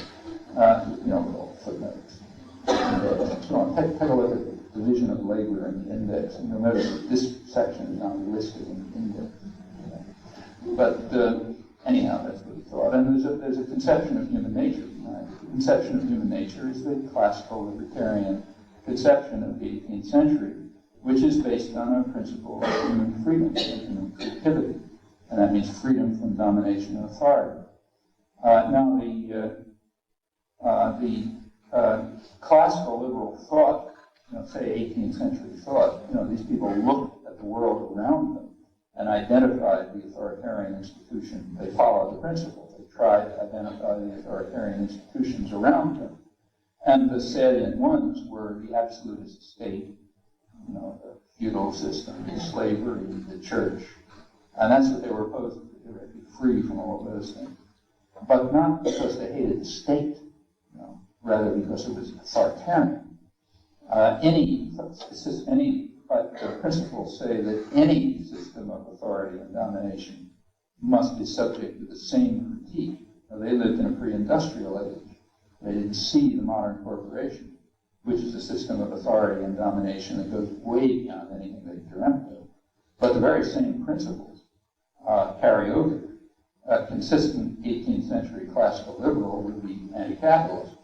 with all footnotes. And so on. Take a look at the division of labor in the index, and you'll notice that this section is not listed in the index. But anyhow, that's what he thought. And there's a conception of human nature. The conception of human nature is the classical libertarian conception of the 18th century, which is based on a principle of human freedom and human creativity. And that means freedom from domination and authority. Now, the classical liberal thought, say 18th century thought, these people looked at the world around them and identified the authoritarian institution. They followed the principle. They tried to identify the authoritarian institutions around them. And the salient ones were the absolutist state, the feudal system, slavery, the church. And that's what they were opposed to. They were to be free from all of those things. But not because they hated the state, rather because it was authoritarian. The principles say that any system of authority and domination must be subject to the same critique. Now, they lived in a pre-industrial age. They didn't see the modern corporation, which is a system of authority and domination that goes way beyond anything they dreamt of. But the very same principles carry over. A consistent 18th century classical liberal would be anti-capitalist,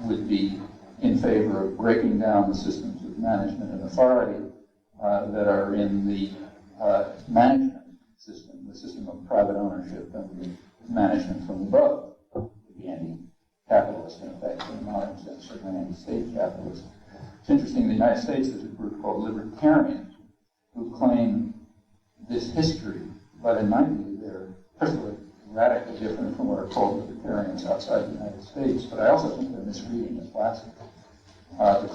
would be in favor of breaking down the systems of management and authority that are in the management system, the system of private ownership and the management from above, would be anti-capitalist, in effect, in a modern sense, certainly anti-state capitalist. It's interesting, in the United States, there's a group called libertarians who claim this history, but in my view, they're personally radically different from what are called libertarians outside the United States, but I also think they're misreading the classic. The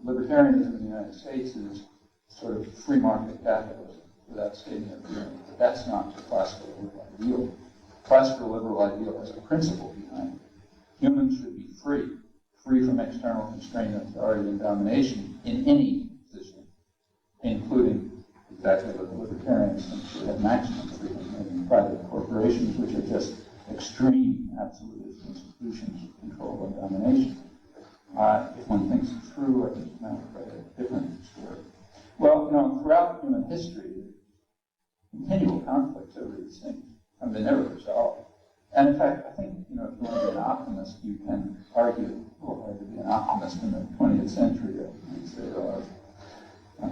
libertarianism in the United States is sort of free market capitalism, without stating it clearly. But that's not the classical liberal ideal. Classical liberal ideal has a principle behind it. Humans should be free from external constraint, authority, and domination in any system, including exactly what the libertarians think should have maximum freedom in private corporations, which are just extreme absolutist institutions of control and domination. If one thinks it's true, I think it's not quite a different story. Well, throughout human history, continual conflicts over these things, and they never resolved. And in fact, I think, if you want to be an optimist, you can argue, hard to be an optimist in the 20th century. You'd say,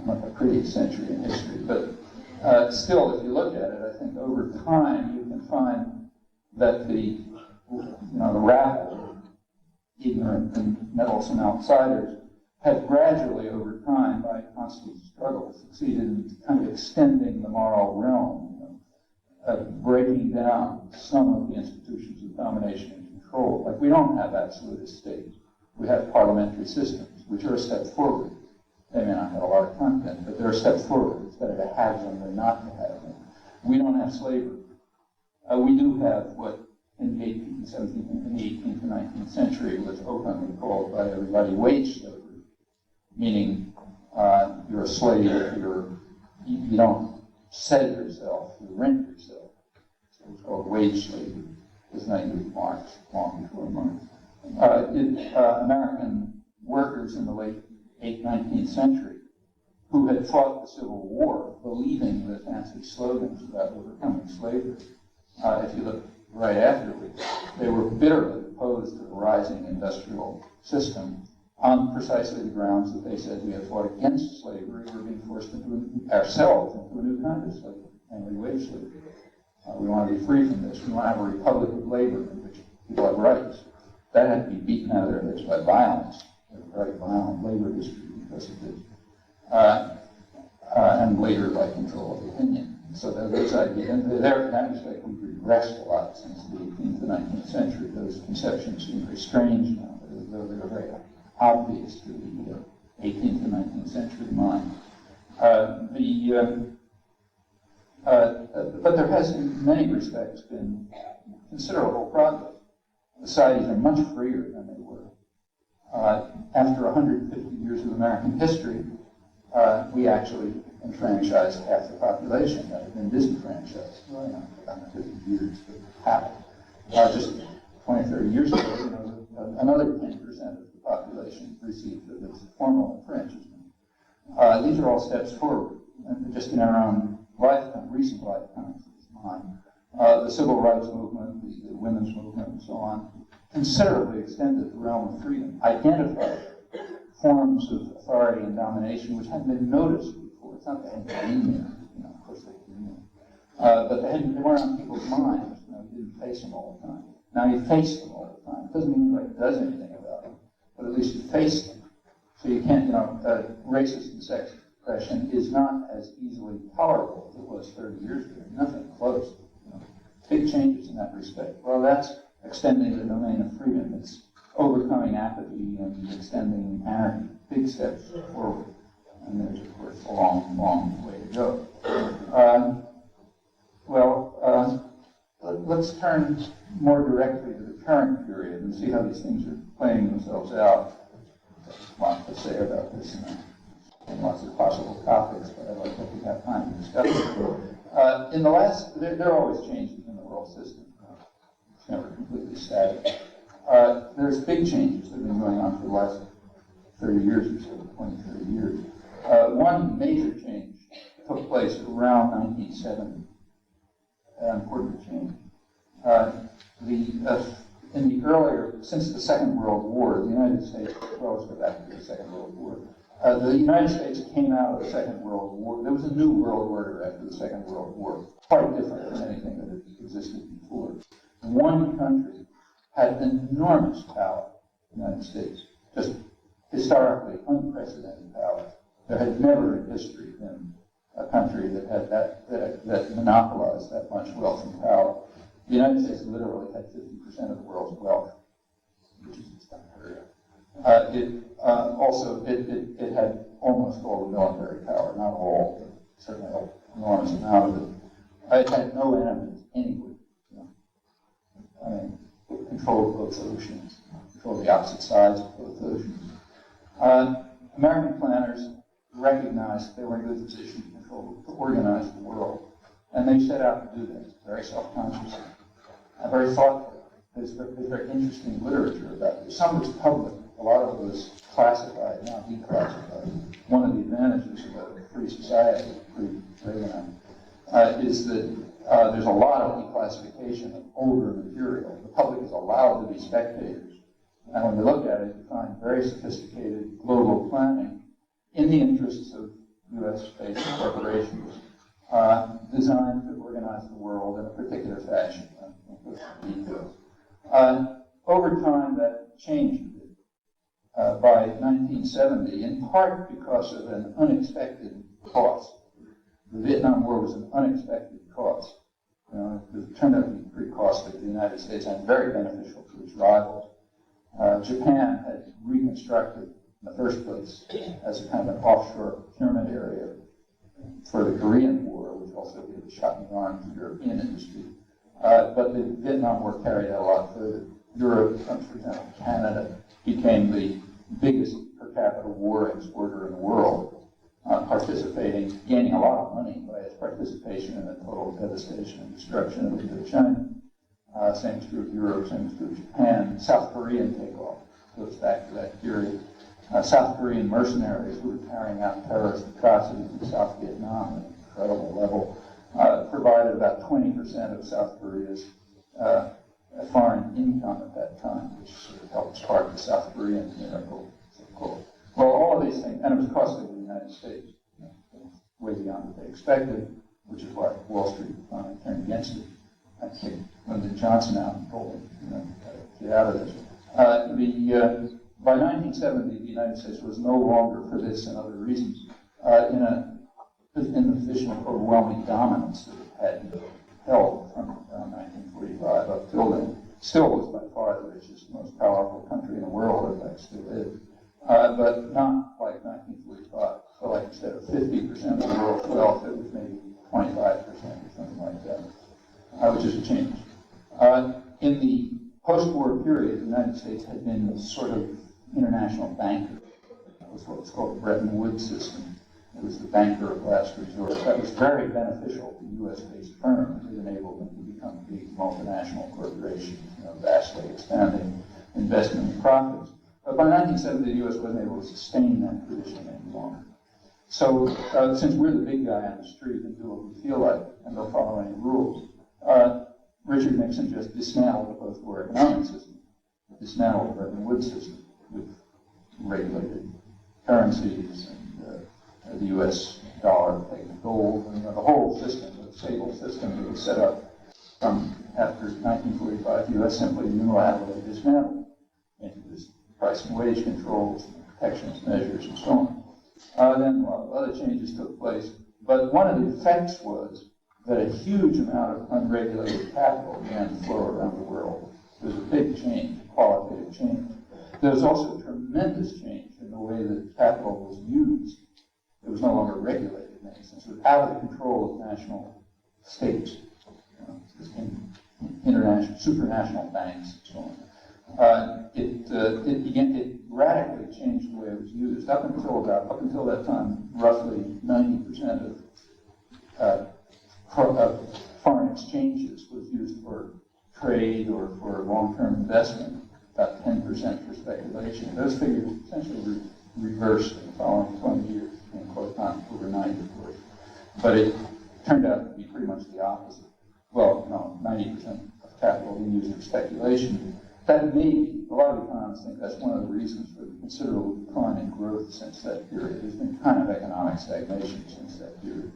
not a pretty century in history, but still, if you look at it, I think over time you can find that the rabble, ignorant and meddlesome outsiders, have gradually, over time, by constant struggle, succeeded in kind of extending the moral realm, breaking down some of the institutions of domination and control. Like, we don't have absolutist states. We have parliamentary systems, which are a step forward. They may not have a lot of content, but they're a step forward. It's better to have them than not to have them. We don't have slavery. We do have what in the 18th and 19th century was openly called by everybody wage slavery, meaning you're a slave, you don't sell yourself, you rent yourself. So it's called wage slavery. It was not used Marx, long before Marx. American workers in the late 19th century who had fought the Civil War, believing the fancy slogans about overcoming slavery. If you look right afterwards, they were bitterly opposed to the rising industrial system on precisely the grounds that they said we had fought against slavery, we're being forced ourselves into a new kind of slavery, namely wage slavery. We want to be free from this. We want to have a republic of labor in which people have rights. That had to be beaten out of their heads by violence, a very violent labor history because of this, and later by control of opinion. So those ideas, and in that respect, we've regressed a lot since the 18th and 19th century. Those conceptions seem very strange now, though they were very obvious to the 18th and 19th century mind. But there has, in many respects, been considerable progress. Societies are much freer than they were. After 150 years of American history, we actually enfranchised half the population that had been disenfranchised. Well, not 150 years, but half. Just 20, 30 years ago, another 10% of the population received this formal enfranchisement. These are all steps forward, and just in our own lifetime, recent lifetimes, mine. The civil rights movement, the women's movement, and so on, considerably extended the realm of freedom, identified forms of authority and domination which hadn't been noticed before. It's not that they hadn't been there, of course they've been there. But they weren't on people's minds. You didn't face them all the time. Now you face them all the time. It doesn't mean anybody does anything about them, but at least you face them. So you can't, racist and sex oppression is not as easily tolerable as it was 30 years ago. Nothing close. Big changes in that respect. Well, that's extending the domain of freedom. It's overcoming apathy and extending anarchy. Big steps forward. And there's, of course, a long, long way to go. Let's turn more directly to the current period and see how these things are playing themselves out. There's lots to say about this and lots of possible topics, but I'd like to have time to discuss it. In the last, there are always changes in the world system. It's never completely static. There's big changes that have been going on for the last 30 years or so, 20, 30 years. One major change took place around 1970, an important change. In the earlier, since the Second World War, the United States, well, let's go back to the Second World War. The United States came out of the Second World War. There was a new world order after the Second World War, quite different from anything that had existed before. One country had enormous power, the United States, just historically unprecedented power. There had never in history been a country that had that monopolized that much wealth and power. The United States literally had 50% of the world's wealth, which is just unheard of. It had almost all the military power, not all, but certainly an enormous amount of it. It had no enemies anywhere. I mean, it controlled both oceans, controlled the opposite sides of both oceans. American planners recognized they were in a good position to organize the world, and they set out to do this very self-consciously and very thoughtfully. There's very interesting literature about this. Some was public, a lot of it was classified, now declassified. One of the advantages of a free society, pre-Reagan, is that there's a lot of declassification of older material. The public is allowed to be spectators. And when you look at it, you find very sophisticated global planning in the interests of U.S.-based corporations designed to organize the world in a particular fashion. Over time, that changed a bit. By 1970, in part because of an unexpected cost. The Vietnam War was an unexpected cost. It turned out to be pretty costly to the United States and very beneficial to its rivals. Japan had reconstructed in the first place as a kind of an offshore procurement area for the Korean War, which also gave a shot in the arm to the European industry. But the Vietnam War carried that a lot further. Europe, for example, Canada, became the biggest per capita war exporter in the world, gaining a lot of money by its participation in the total devastation and destruction of Indochina. Same is true of Europe, same is true of Japan. South Korean takeoff goes back to that period. South Korean mercenaries who were carrying out terrorist atrocities in South Vietnam at an incredible level provided about 20% of South Korea's foreign income at that time, which sort of helped spark the South Korean miracle. Well, all of these things, and it was costly to the United States, way beyond what they expected, which is why Wall Street finally turned against it. I think Lyndon Johnson out and told him, get out of this. By 1970, the United States was no longer, for this and other reasons, in the position of overwhelming dominance that it had held from around 1945 up till then. Still was by far the richest, most powerful country in the world, in fact still is, but not like 1945. So like instead of 50% of the world's wealth, it was maybe 25% or something like that, which is a change. In the post-war period, the United States had been sort of international banker. That was what was called the Bretton Woods system. It was the banker of last resort. That was very beneficial to U.S.-based firms. It enabled them to become big multinational corporations, vastly expanding investment and profits. But by 1970, the U.S. wasn't able to sustain that tradition any longer. So since we're the big guy on the street and do what we feel like and don't follow any rules, Richard Nixon just dismantled the post-war economic system, dismantled the Bretton Woods system with regulated currencies and the U.S. dollar pegged gold, and the whole system, the stable system that was set up from after 1945, the U.S. simply unilaterally dismantled into this price and wage controls, protectionist measures, and so on. Then a lot of other changes took place, but one of the effects was that a huge amount of unregulated capital began to flow around the world. There was a big change, qualitative change. There was also a tremendous change in the way that capital was used. It was no longer regulated in any sense. It was out of the control of national states, international, supranational banks, and so on. It radically changed the way it was used. Up until that time, roughly 90% of for trade or for long-term investment, about 10% for speculation. Those figures essentially reversed in the following 20 years, and quote, not overnight, of course. But it turned out to be pretty much the opposite. Well, no, 90% of capital being used for speculation. That may be, a lot of economists think that's one of the reasons for the considerable decline in growth since that period. There's been kind of economic stagnation since that period.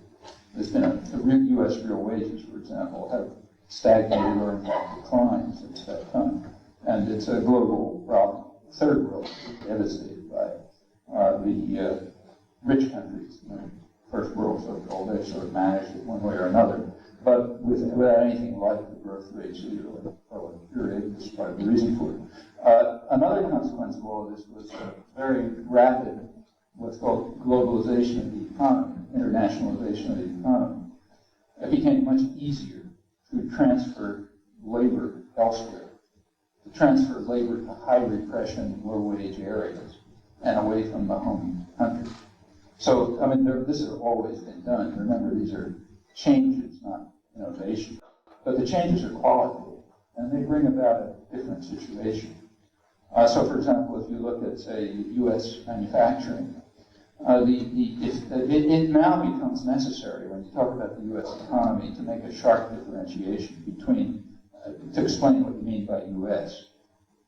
There's been the U.S. real wages, for example, have stagnated or in fact declined since that time. And it's a global problem. The third world is devastated by the rich countries. First world, so-called, they sort of managed it one way or another, but without anything like the growth rates of the early period. This is part of the reason for it. Another consequence of all of this was a very rapid, what's called globalization of the economy, internationalization of the economy. It became much easier to transfer labor elsewhere, to transfer labor to high repression, low wage areas, and away from the home country. So, I mean, this has always been done. Remember, these are changes, not innovation. But the changes are qualitative, and they bring about a different situation. So, for example, if you look at, say, U.S. manufacturing, it now becomes necessary when you talk about the U.S. economy to make a sharp differentiation between, to explain what you mean by U.S.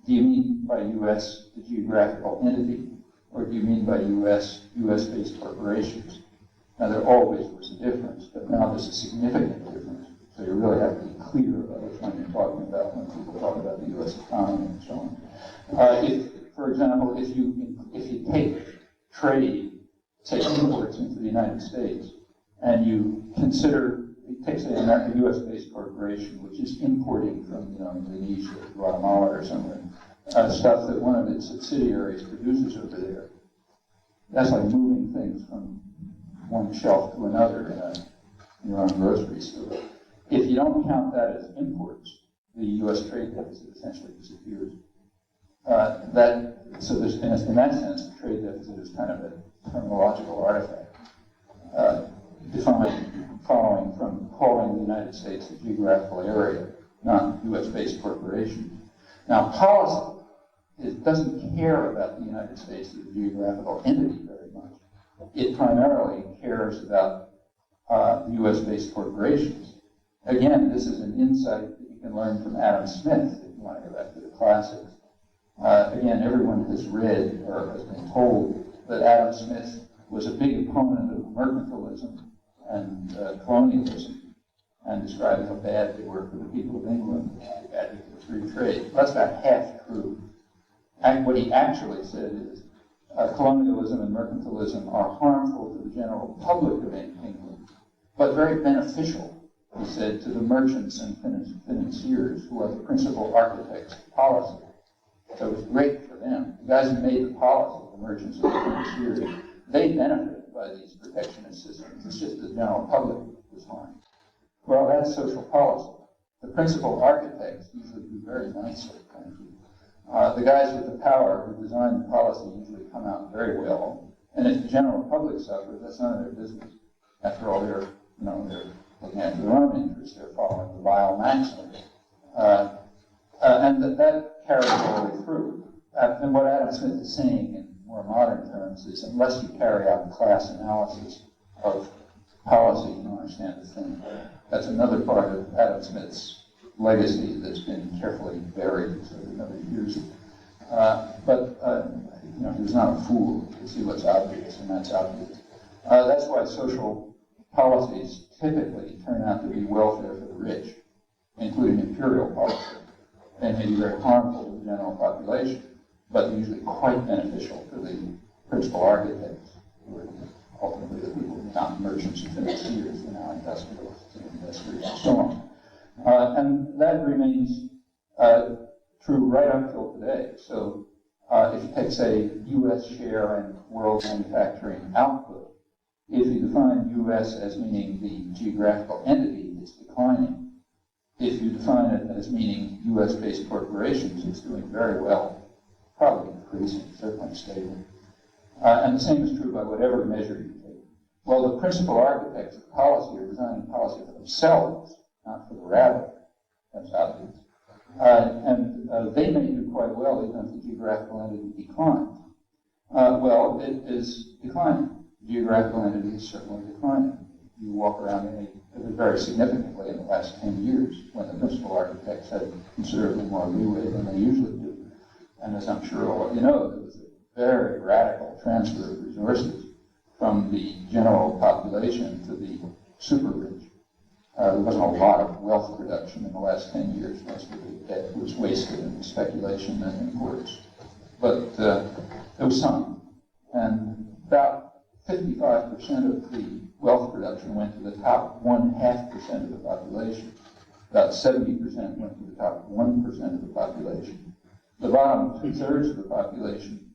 Do you mean by U.S. the geographical entity, or do you mean by U.S.-based corporations? Now, there always was a difference, but now there's a significant difference. So you really have to be clear about which one you're talking about when people talk about the U.S. economy and so on. For example, if you take trade, say imports into the United States, and you consider, take say a U.S.-based corporation which is importing from Indonesia, Guatemala, or somewhere, stuff that one of its subsidiaries produces over there. That's like moving things from one shelf to another in your own grocery store. If you don't count that as imports, the U.S. trade deficit essentially disappears. So there's, in that sense, the trade deficit is kind of a terminological artifact, defined following from calling the United States a geographical area, not U.S.-based corporations. Now, policy doesn't care about the United States as a geographical entity very much. It primarily cares about the U.S.-based corporations. Again, this is an insight that you can learn from Adam Smith, if you want to go back to the classics. Again, everyone has read or has been told that Adam Smith was a big opponent of mercantilism and colonialism, and described how bad they were for the people of England, bad for free trade. That's about half true. And what he actually said is colonialism and mercantilism are harmful to the general public of England, but very beneficial, he said, to the merchants and financiers who are the principal architects of policy. So it was great for them. The guys who made the policy, the merchants and the financiers, they benefited by these protectionist systems. It's just the general public was harmed. Well, that's social policy. The principal architects usually do very nicely, thank you. The guys with the power who design the policy usually come out very well. And if the general public suffers, that's none of their business. After all, they're looking after their own interests. They're following the vile maxims. And that carries all the way through. And what Adam Smith is saying in more modern terms is, unless you carry out class analysis of policy, you don't understand the thing. That's another part of Adam Smith's legacy that's been carefully buried, so nobody hears it. But he was not a fool. You can see what's obvious, and that's obvious. That's why social policies typically turn out to be welfare for the rich, including imperial policy. They may be very harmful to the general population, but they're usually quite beneficial to the principal architects, who are ultimately the people, not merchants and financiers, they're now industrialists and investors and so on. And that remains true right up till today. So if you take, say, U.S. share in world manufacturing output, if you define U.S. as meaning the geographical entity, it's declining. If you define it as meaning U.S.-based corporations, it's doing very well, probably increasing, certainly stable. And the same is true by whatever measure you take. Well, the principal architects of policy are designing policy for themselves, not for the rabble. That's obvious. They may do quite well even if the geographical entity declines. Well, it is declining. The geographical entity is certainly declining. You walk around very significantly in the last 10 years when the principal architects had considerably more leeway than they usually do. And as I'm sure all of you know, there was a very radical transfer of resources from the general population to the super rich. There wasn't a lot of wealth production in the last 10 years. Most of the debt was wasted in speculation and imports. But there was some. And about 55% of the wealth production went to the top 0.5% of the population. About 70% went to the top 1% of the population. The bottom 2/3 of the population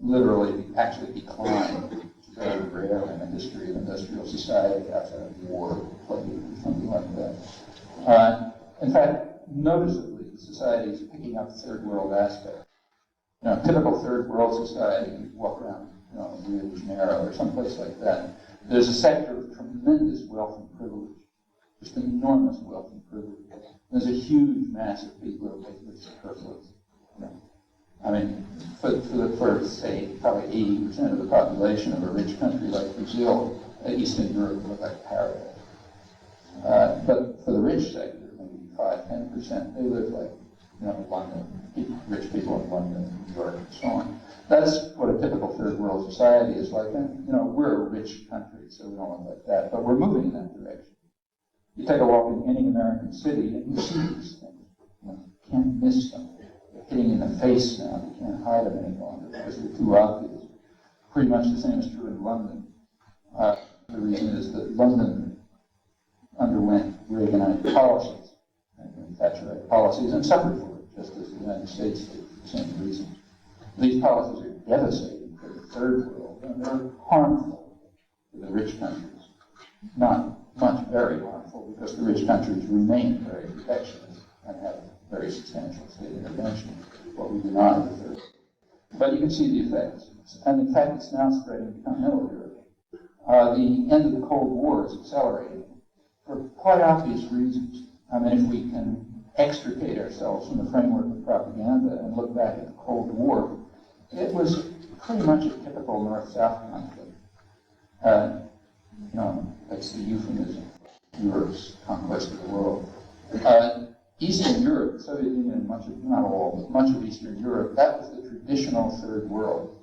literally actually declined. It's very rare in the history of industrial society outside of war, plague, or something like that. In fact, noticeably, society is picking up third world aspects. You know, typical third world society, you walk around, Rio de Janeiro or someplace like that, there's a sector of tremendous wealth and privilege, just enormous wealth and privilege. There's a huge mass of people who make this superfluous. I mean, for say, probably 80% of the population of a rich country like Brazil, Eastern Europe would look like paradise. But for the rich sector, maybe 5-10%, they live like, London, rich people in London, New York, and so on. That's what a typical third world society is like. And, we're a rich country, so we don't look like that, but we're moving in that direction. You take a walk in any American city and you see these things. You can't miss them. They're hitting in the face now. You can't hide them any longer because they're too obvious. Pretty much the same is true in London. The reason is that London underwent Reaganite policies, Thatcherite policies, and suffered for it, just as the United States did for the same reason. These policies are devastating for the third world, and they're harmful to the rich countries. Not much very harmful, because the rich countries remain very protectionist and have very substantial state intervention, what we deny the third. But you can see the effects. And in fact, it's now spreading to continental Europe. The end of the Cold War is accelerating for quite obvious reasons. I mean, if we can extricate ourselves from the framework of propaganda and look back at the Cold War, it was pretty much a typical North-South conflict. That's the euphemism, Europe's conquest of the world. Eastern Europe, the Soviet Union, not all, but much of Eastern Europe, that was the traditional third world.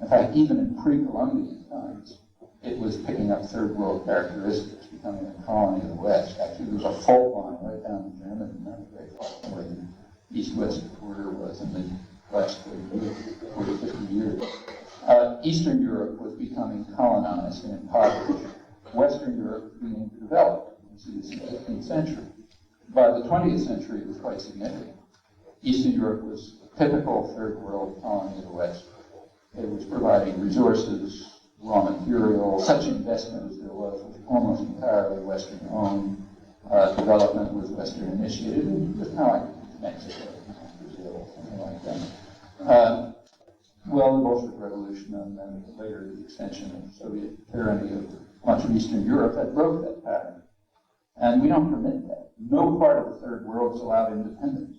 In fact, even in pre-Columbian times, it was picking up third world characteristics, becoming a colony of the West. Actually, there was a fault line right down in Germany, not very far from where the east-west border was in the last 40, 50 years. Eastern Europe was becoming colonized and impoverished. Western Europe being developed. You see this in the 15th century. By the 20th century, it was quite significant. Eastern Europe was a typical third world colony of the West. It was providing resources, raw material, such investment as there was almost entirely Western-owned. Development was Western-initiated. It was kind of like Mexico, Brazil, something like that. Well, the Bolshevik Revolution and then later the extension of Soviet tyranny of much of Eastern Europe that broke that pattern. And we don't permit that. No part of the third world is allowed independence.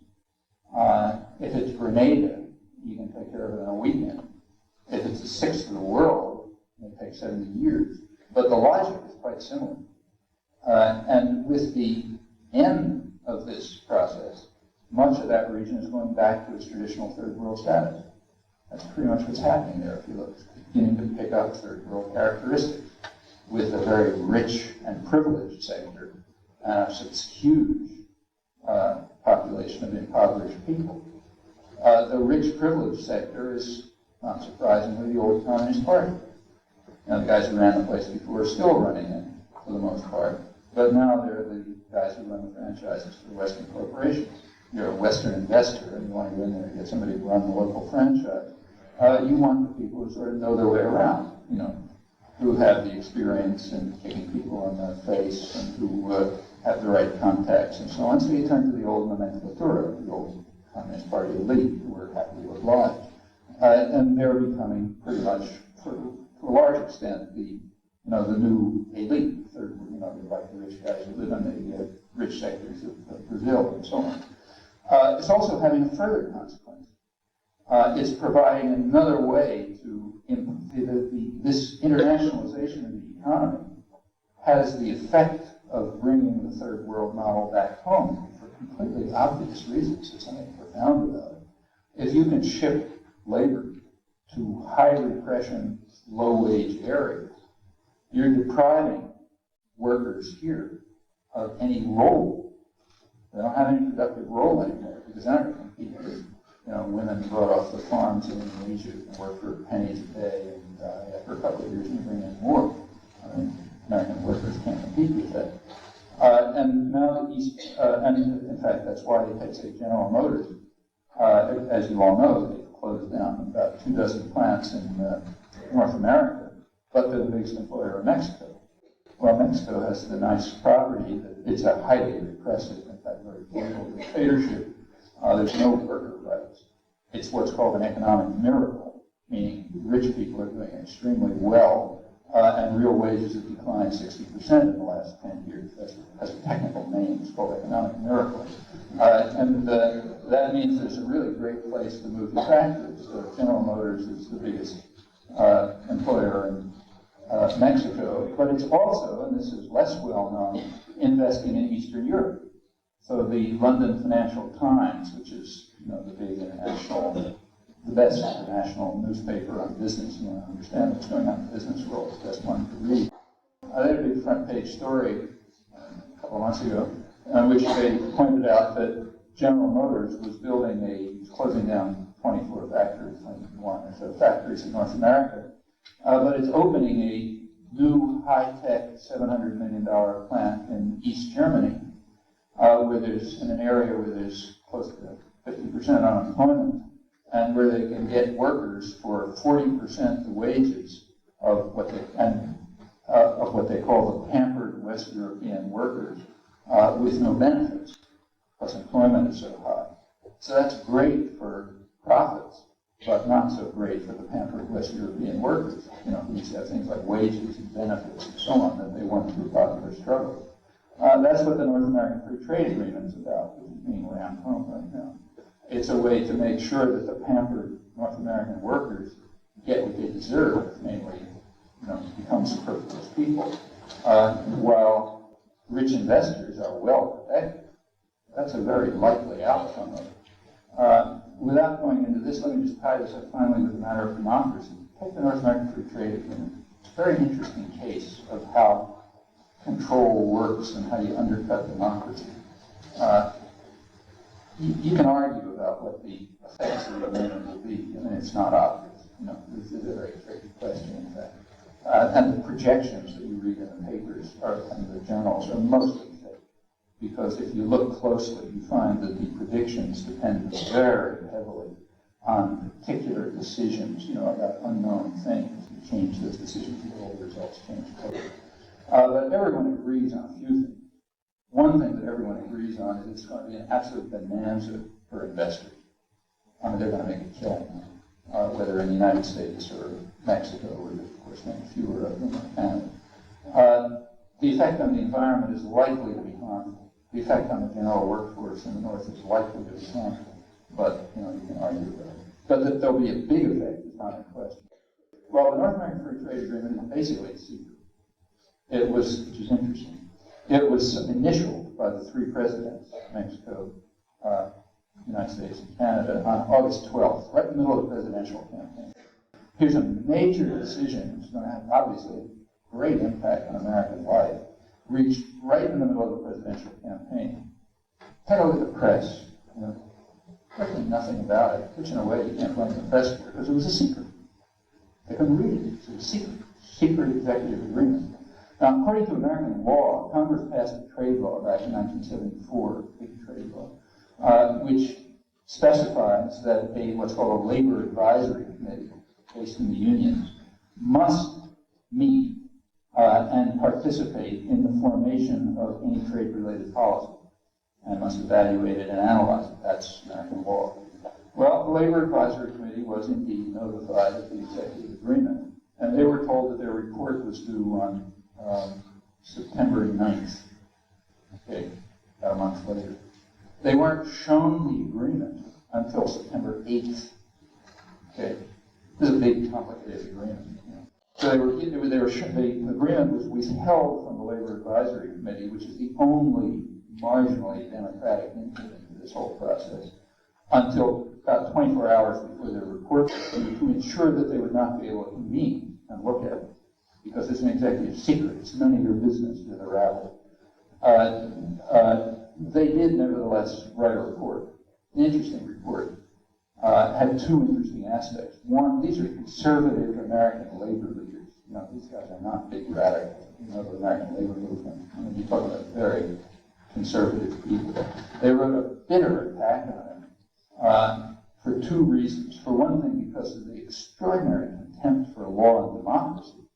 If it's Grenada, you can take care of it in a weekend. If it's a sixth of the world, it may take 70 years. But the logic is quite similar. And with the end of this process, much of that region is going back to its traditional third world status. That's pretty much what's happening there, if you look. It's beginning to pick up third world characteristics with a very rich and privileged sector and such huge population of impoverished people. The rich, privileged sector is, not surprisingly, the old Communist Party. The guys who ran the place before are still running it, for the most part. But now they're the guys who run the franchises for Western corporations. You're a Western investor and you want to go in there and get somebody to run the local franchise. You want the people who sort of know their way around, who have the experience in kicking people in the face and who have the right contacts and so on. So you turn to the old nomenclatura, the old Communist Party elite who are happily obliged. And they're becoming pretty much, to a large extent, the new elite. They're like the rich guys who live in the rich sectors of Brazil and so on. It's also having a further consequence. It's providing another way to, this internationalization of the economy has the effect of bringing the third world model back home for completely obvious reasons. There's something profound about it. If you can ship labor to high repression, low wage areas, you're depriving workers here of any role. They don't have any productive role anymore because they're not going to compete with, women brought off the farms in Indonesia and work for pennies a day, and after a couple of years you bring in more. American workers can't compete with that. And now the East, and in fact that's why they take, say, General Motors. As you all know, they've closed down about 24 plants in North America, but they're the biggest employer in Mexico. Well, Mexico has the nice property that it's a highly repressive, in fact, very political dictatorship. There's no worker rights. It's what's called an economic miracle, meaning rich people are doing extremely well, and real wages have declined 60% in the last 10 years. That's a technical name. It's called economic miracle. And that means there's a really great place to move the factories. So General Motors is the biggest employer in Mexico, but it's also, and this is less well known, investing in Eastern Europe. So the London Financial Times, which is the big international, the best international newspaper on business, you want to understand what's going on in the business world, it's the best one to read. They had a big front page story a couple of months ago, in which they pointed out that General Motors was closing down 24 factories, 21 or so factories in North America, but it's opening a new high-tech $700 million plant in East Germany, where there's in an area where there's close to 50% unemployment, and where they can get workers for 40% the wages of what they call the pampered West European workers, with no benefits, because employment is so high. So that's great for profits, but not so great for the pampered West European workers. Who used to have things like wages and benefits and so on that they went through popular struggle. That's what the North American Free Trade Agreement is about, which is being rammed home right now. It's a way to make sure that the pampered North American workers get what they deserve, namely, become superfluous people, while rich investors are well protected. That's a very likely outcome of it. Without going into this, let me just tie this up finally with a matter of democracy. Take the North American Free Trade Agreement. It's a very interesting case of how control works and how you undercut democracy. You can argue about what the effects of the amendment will be. It's not obvious. This is a very tricky question, in fact. And the projections that you read in the papers and the journals are mostly fake. Because if you look closely, you find that the predictions depend very heavily on particular decisions, about unknown things. You change those decisions, the old results change totally. But everyone agrees on a few things. One thing that everyone agrees on is it's going to be an absolute bonanza for investors. They're going to make a killing, whether in the United States or Mexico, where there's, of course, many fewer of them, or Canada. The effect on the environment is likely to be harmful. The effect on the general workforce in the North is likely to be harmful, but you can argue about it. But that there'll be a big effect is not in question. Well, the North American Free Trade Agreement is basically a secret. It was, which is interesting. It was initialed by the three presidents, Mexico, United States, and Canada, on August 12th, right in the middle of the presidential campaign. Here's a major decision, which is going to have, obviously, a great impact on American life, reached right in the middle of the presidential campaign. Take a look at the press. Certainly nothing about it, which in a way you can't blame the press for, because it was a secret. They couldn't read it. It was a secret executive agreement. Now, according to American law, Congress passed a trade law back in 1974, big trade law, which specifies that what's called a labor advisory committee, based in the unions, must meet and participate in the formation of any trade-related policy, and must evaluate it and analyze it. That's American law. Well, the Labor Advisory Committee was indeed notified of the executive agreement, and they were told that their report was due on September 9th. Okay. about a month later. They weren't shown the agreement until September 8th. Okay, this is a big, complicated agreement. You know. So the agreement was withheld from the Labor Advisory Committee, which is the only marginally democratic input into this whole process, until about 24 hours before their report, to ensure that they would not be able to convene and look at it, because it's an executive secret. It's none of your business to the rabble. They did, nevertheless, write a report, an interesting report. Had two interesting aspects. One, these are conservative American labor leaders. You know, these guys are not big radicals. You know, the American labor movement. I mean, you talk about very conservative people. They wrote a bitter attack on him for two reasons. For one thing, because of the extraordinary contempt for law and democracy.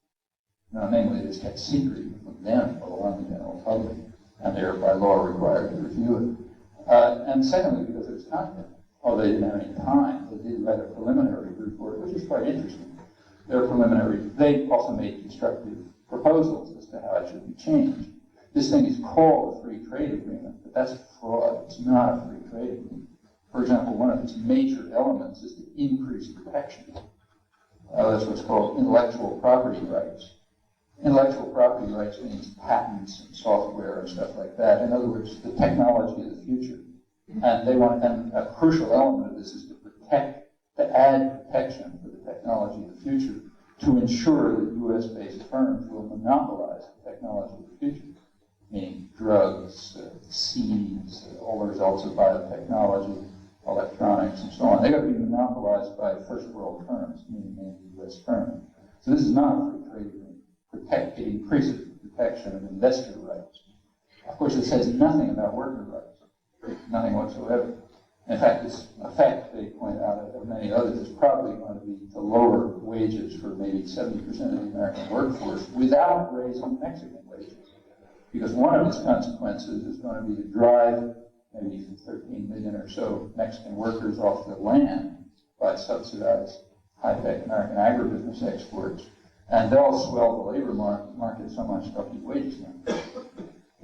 Now, namely, it is kept secret from them, but along the general public, and they are by law required to review it. And secondly, because of its content. Oh, they didn't have any time. They did write a preliminary report, which is quite interesting. They also made constructive proposals as to how it should be changed. This thing is called a free trade agreement, but that's a fraud. It's not a free trade agreement. For example, one of its major elements is to increase protection. That's what's called intellectual property rights. Intellectual property rights means patents and software and stuff like that. In other words, the technology of the future. And and a crucial element of this is to add protection for the technology of the future to ensure that U.S.-based firms will monopolize the technology of the future, meaning drugs, seeds, all the results of biotechnology, electronics, and so on. They've got to be monopolized by first world firms, meaning mainly U.S. firms. So this is not a free trade agreement. It increases the protection of investor rights. Of course, it says nothing about worker rights. Nothing whatsoever. In fact, this effect, they point out, and many others, is probably going to be to lower wages for maybe 70% of the American workforce without raising Mexican wages. Because one of its consequences is going to be to drive maybe 13 million or so Mexican workers off the land by subsidized high-tech American agribusiness exports. And they'll swell the labor market so much they'll keep wages down.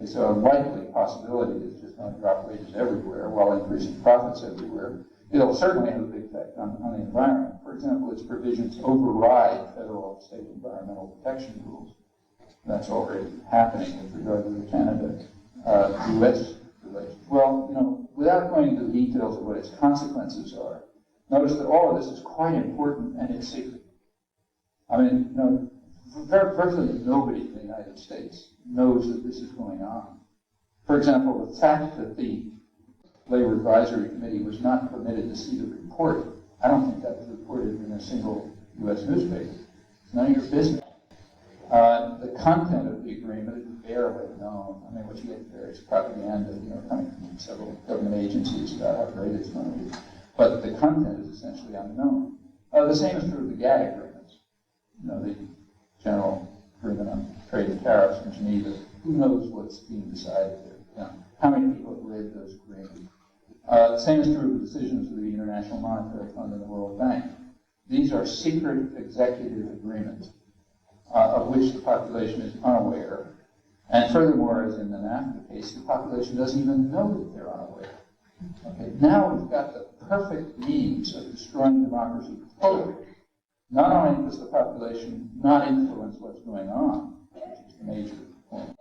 So a likely possibility is just going to drop wages everywhere while increasing profits everywhere. It'll certainly have a big effect on the environment. For example, its provisions override federal and state environmental protection rules. That's already happening with regard to the Canada-U.S. relations. Well, you know, without going into the details of what its consequences are, notice that all of this is quite important and it's secret. I mean, you know, virtually nobody in the United States knows that this is going on. For example, the fact that the Labor Advisory Committee was not permitted to see the report, I don't think that was reported in a single U.S. newspaper. It's none of your business. The content of the agreement is barely known. I mean, what you get there is propaganda, you know, coming from several government agencies about how great it's going to be. But the content is essentially unknown. The same is true of the GATT agreements. You know, the General Agreement on Trade and Tariffs in Geneva. Who knows what's being decided there? You know, how many people have read those agreements? The same is true of the decisions of the International Monetary Fund and the World Bank. These are secret executive agreements of which the population is unaware. And furthermore, as in the NAFTA case, the population doesn't even know that they're unaware. Okay, now we've got the perfect means of destroying democracy totally. Not only does the population not influence what's going on, which is the major point,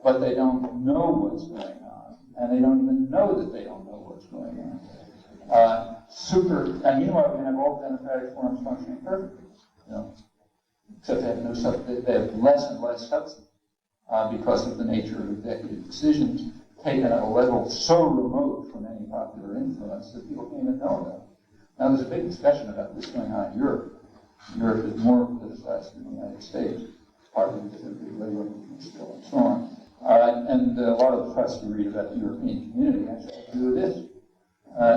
but they don't know what's going on, and they don't even know that they don't know what's going on. And meanwhile, we have all democratic forms functioning perfectly, you know, except they have less and less substance because of the nature of executive decisions taken at a level so remote from any popular influence that people can't even know about. Now, there's a big discussion about this going on in Europe. Europe is more politicized than the United States, partly because of the labor movement still and so on. And a lot of the press you read about the European community actually has to do with this.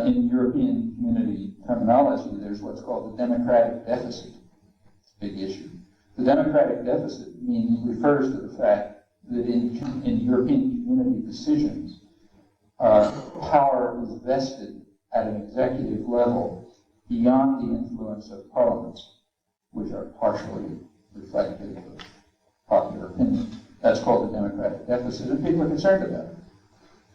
In European community terminology, there's what's called the democratic deficit. It's a big issue. The democratic deficit refers to the fact that in European community decisions, power is vested at an executive level beyond the influence of parliaments, which are partially reflective of popular opinion. That's called the democratic deficit, and people are concerned about it.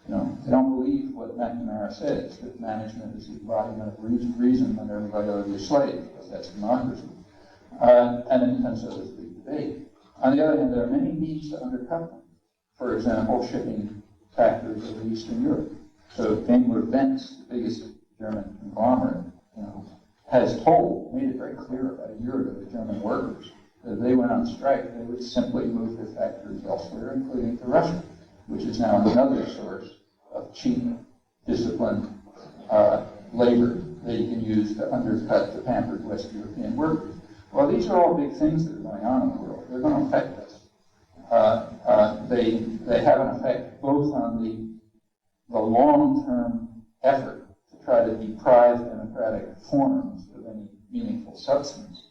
They don't believe what McNamara says, that management is the embodiment of reason when everybody ought to be a slave, because that's democracy. And so there's a big debate. On the other hand, there are many needs to undercut them. For example, shipping factories over Eastern Europe. So Daimler-Benz, the biggest German conglomerate, has made it very clear about a year ago to German workers that if they went on strike, they would simply move their factories elsewhere, including to Russia, which is now another source of cheap, disciplined labor that you can use to undercut the pampered West European workers. Well, these are all big things that are going on in the world. They're going to affect us. They have an effect both on the long-term effort to try to deprive democratic forms of any meaningful substance,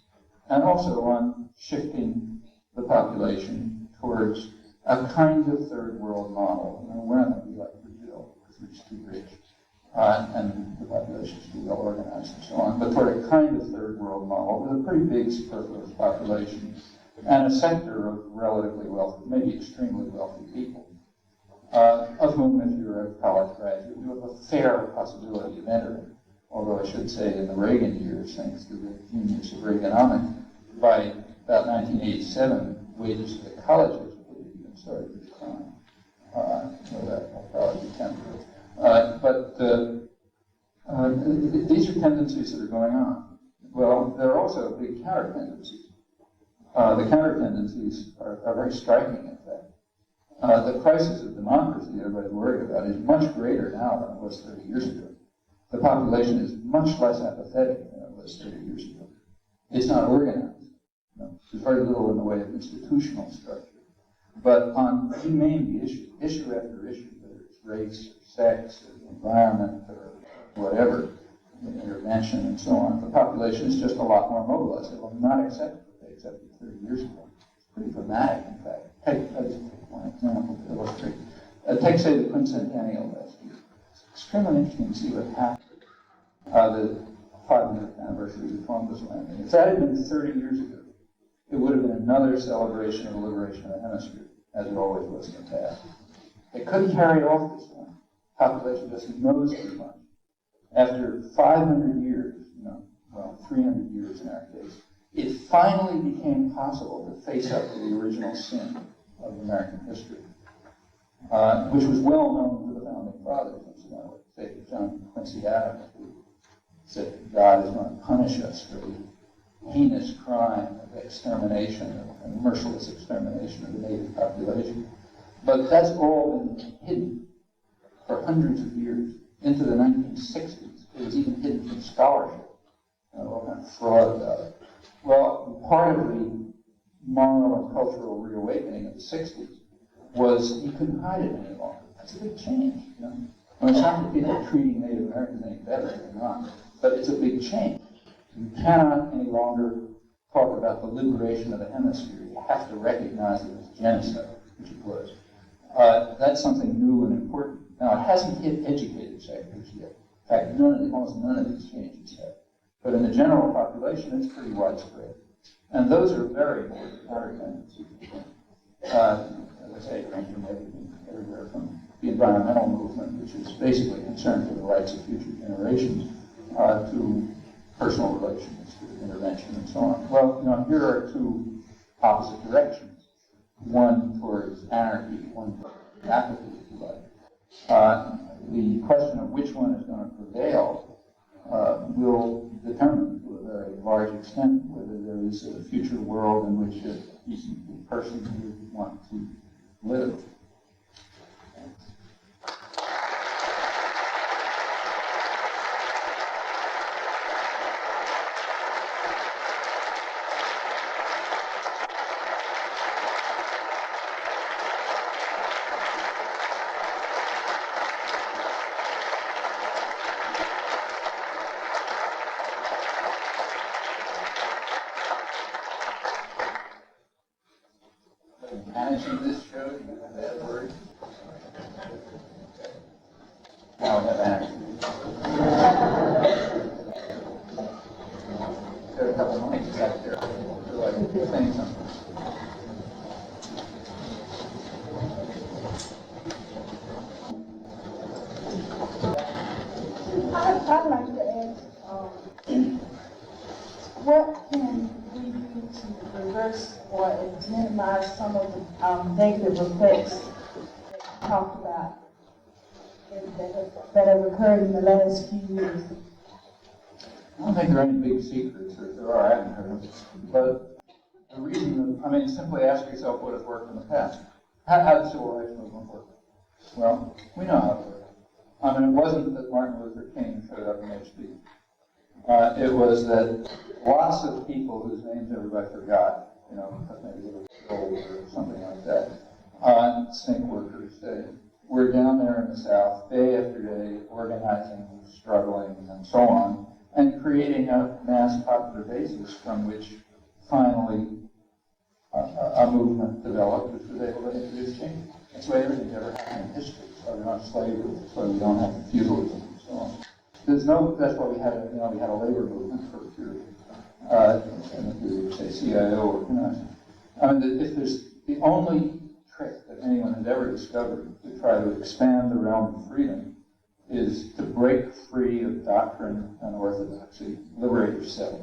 and also on shifting the population towards a kind of third world model. We're not going to be like Brazil, because we're just too rich, and the population is too well organized and so on, but toward a kind of third world model with a pretty big superfluous population and a sector of relatively wealthy, maybe extremely wealthy people, of whom, if you're a college graduate, you have a fair possibility of entering. Although I should say in the Reagan years, thanks to the genius of Reaganomics, by about 1987, wages for the colleges had even started to decline. So that will probably be temporary. But these are tendencies that are going on. Well, there are also big counter tendencies. The counter tendencies are very striking, in fact. The crisis of democracy that everybody's worried about is much greater now than it was 30 years ago. The population is much less apathetic than it was 30 years ago. It's not organized. There's very little in the way of institutional structure. But on the main issue after issue, whether it's race or sex or the environment or whatever, intervention and so on, the population is just a lot more mobilized. It will not accept what they accepted 30 years ago. It's pretty dramatic, in fact. I'll just take one example to illustrate. Take, say, the quincentennial last year. It's extremely interesting to see what happened. The 500th anniversary of the Columbus landing. If that had been 30 years ago, it would have been another celebration of the liberation of the hemisphere, as it always was in the past. They couldn't carry it off this time. Population just knows too much. After 500 years, 300 years in our case, it finally became possible to face up to the original sin of American history, which was well known to the founding fathers. Say John Quincy Adams, who said that God is going to punish us for the heinous crime of extermination and merciless extermination of the native population. But that's all been hidden for hundreds of years. Into the 1960s, it was even hidden from scholarship. All kind of fraud about it. Well, part of the moral and cultural reawakening of the 60s was you couldn't hide it any longer. That's a big change. I mean, it's not that people are treating Native Americans any better, they're not, but it's a big change. You cannot any longer talk about the liberation of the hemisphere. You have to recognize it as genocide, which it was. That's something new and important. Now, it hasn't hit educated sectors yet. In fact, almost none of these changes have. But in the general population, it's pretty widespread. And those are very important counter tendencies. As I say, ranging everywhere from the environmental movement, which is basically concerned with the rights of future generations, to personal relations, to intervention, and so on. Well, here are two opposite directions. One towards anarchy, one towards apathy, if you like. The question of which one is going to prevail will determine to a very large extent whether there is a future world in which a decent person would want to live. Managing this show, do you have that word? Now we have anarchy. There are a couple of mics back there. They're like saying something. reverse or minimize some of the negative effects that you talked about that have occurred in the last few years? I don't think there are any big secrets, or if there are, I haven't heard them. But the reason, simply ask yourself what has worked in the past. How did the civil rights movement work? Well, we know how it worked. It wasn't that Martin Luther King showed up in HD. It was that lots of people whose names everybody forgot, because maybe they were killed or something like that, snake workers, were down there in the South day after day, organizing, struggling, and so on, and creating a mass popular basis from which finally a movement developed which was able to introduce change. That's why everything's ever happened in history. That's why we don't have slavery. That's why we don't have feudalism and so on. That's why we had a labor movement for a period. And if we would say CIO organizing. If there's the only trick that anyone has ever discovered to try to expand the realm of freedom is to break free of doctrine and orthodoxy, liberate yourself.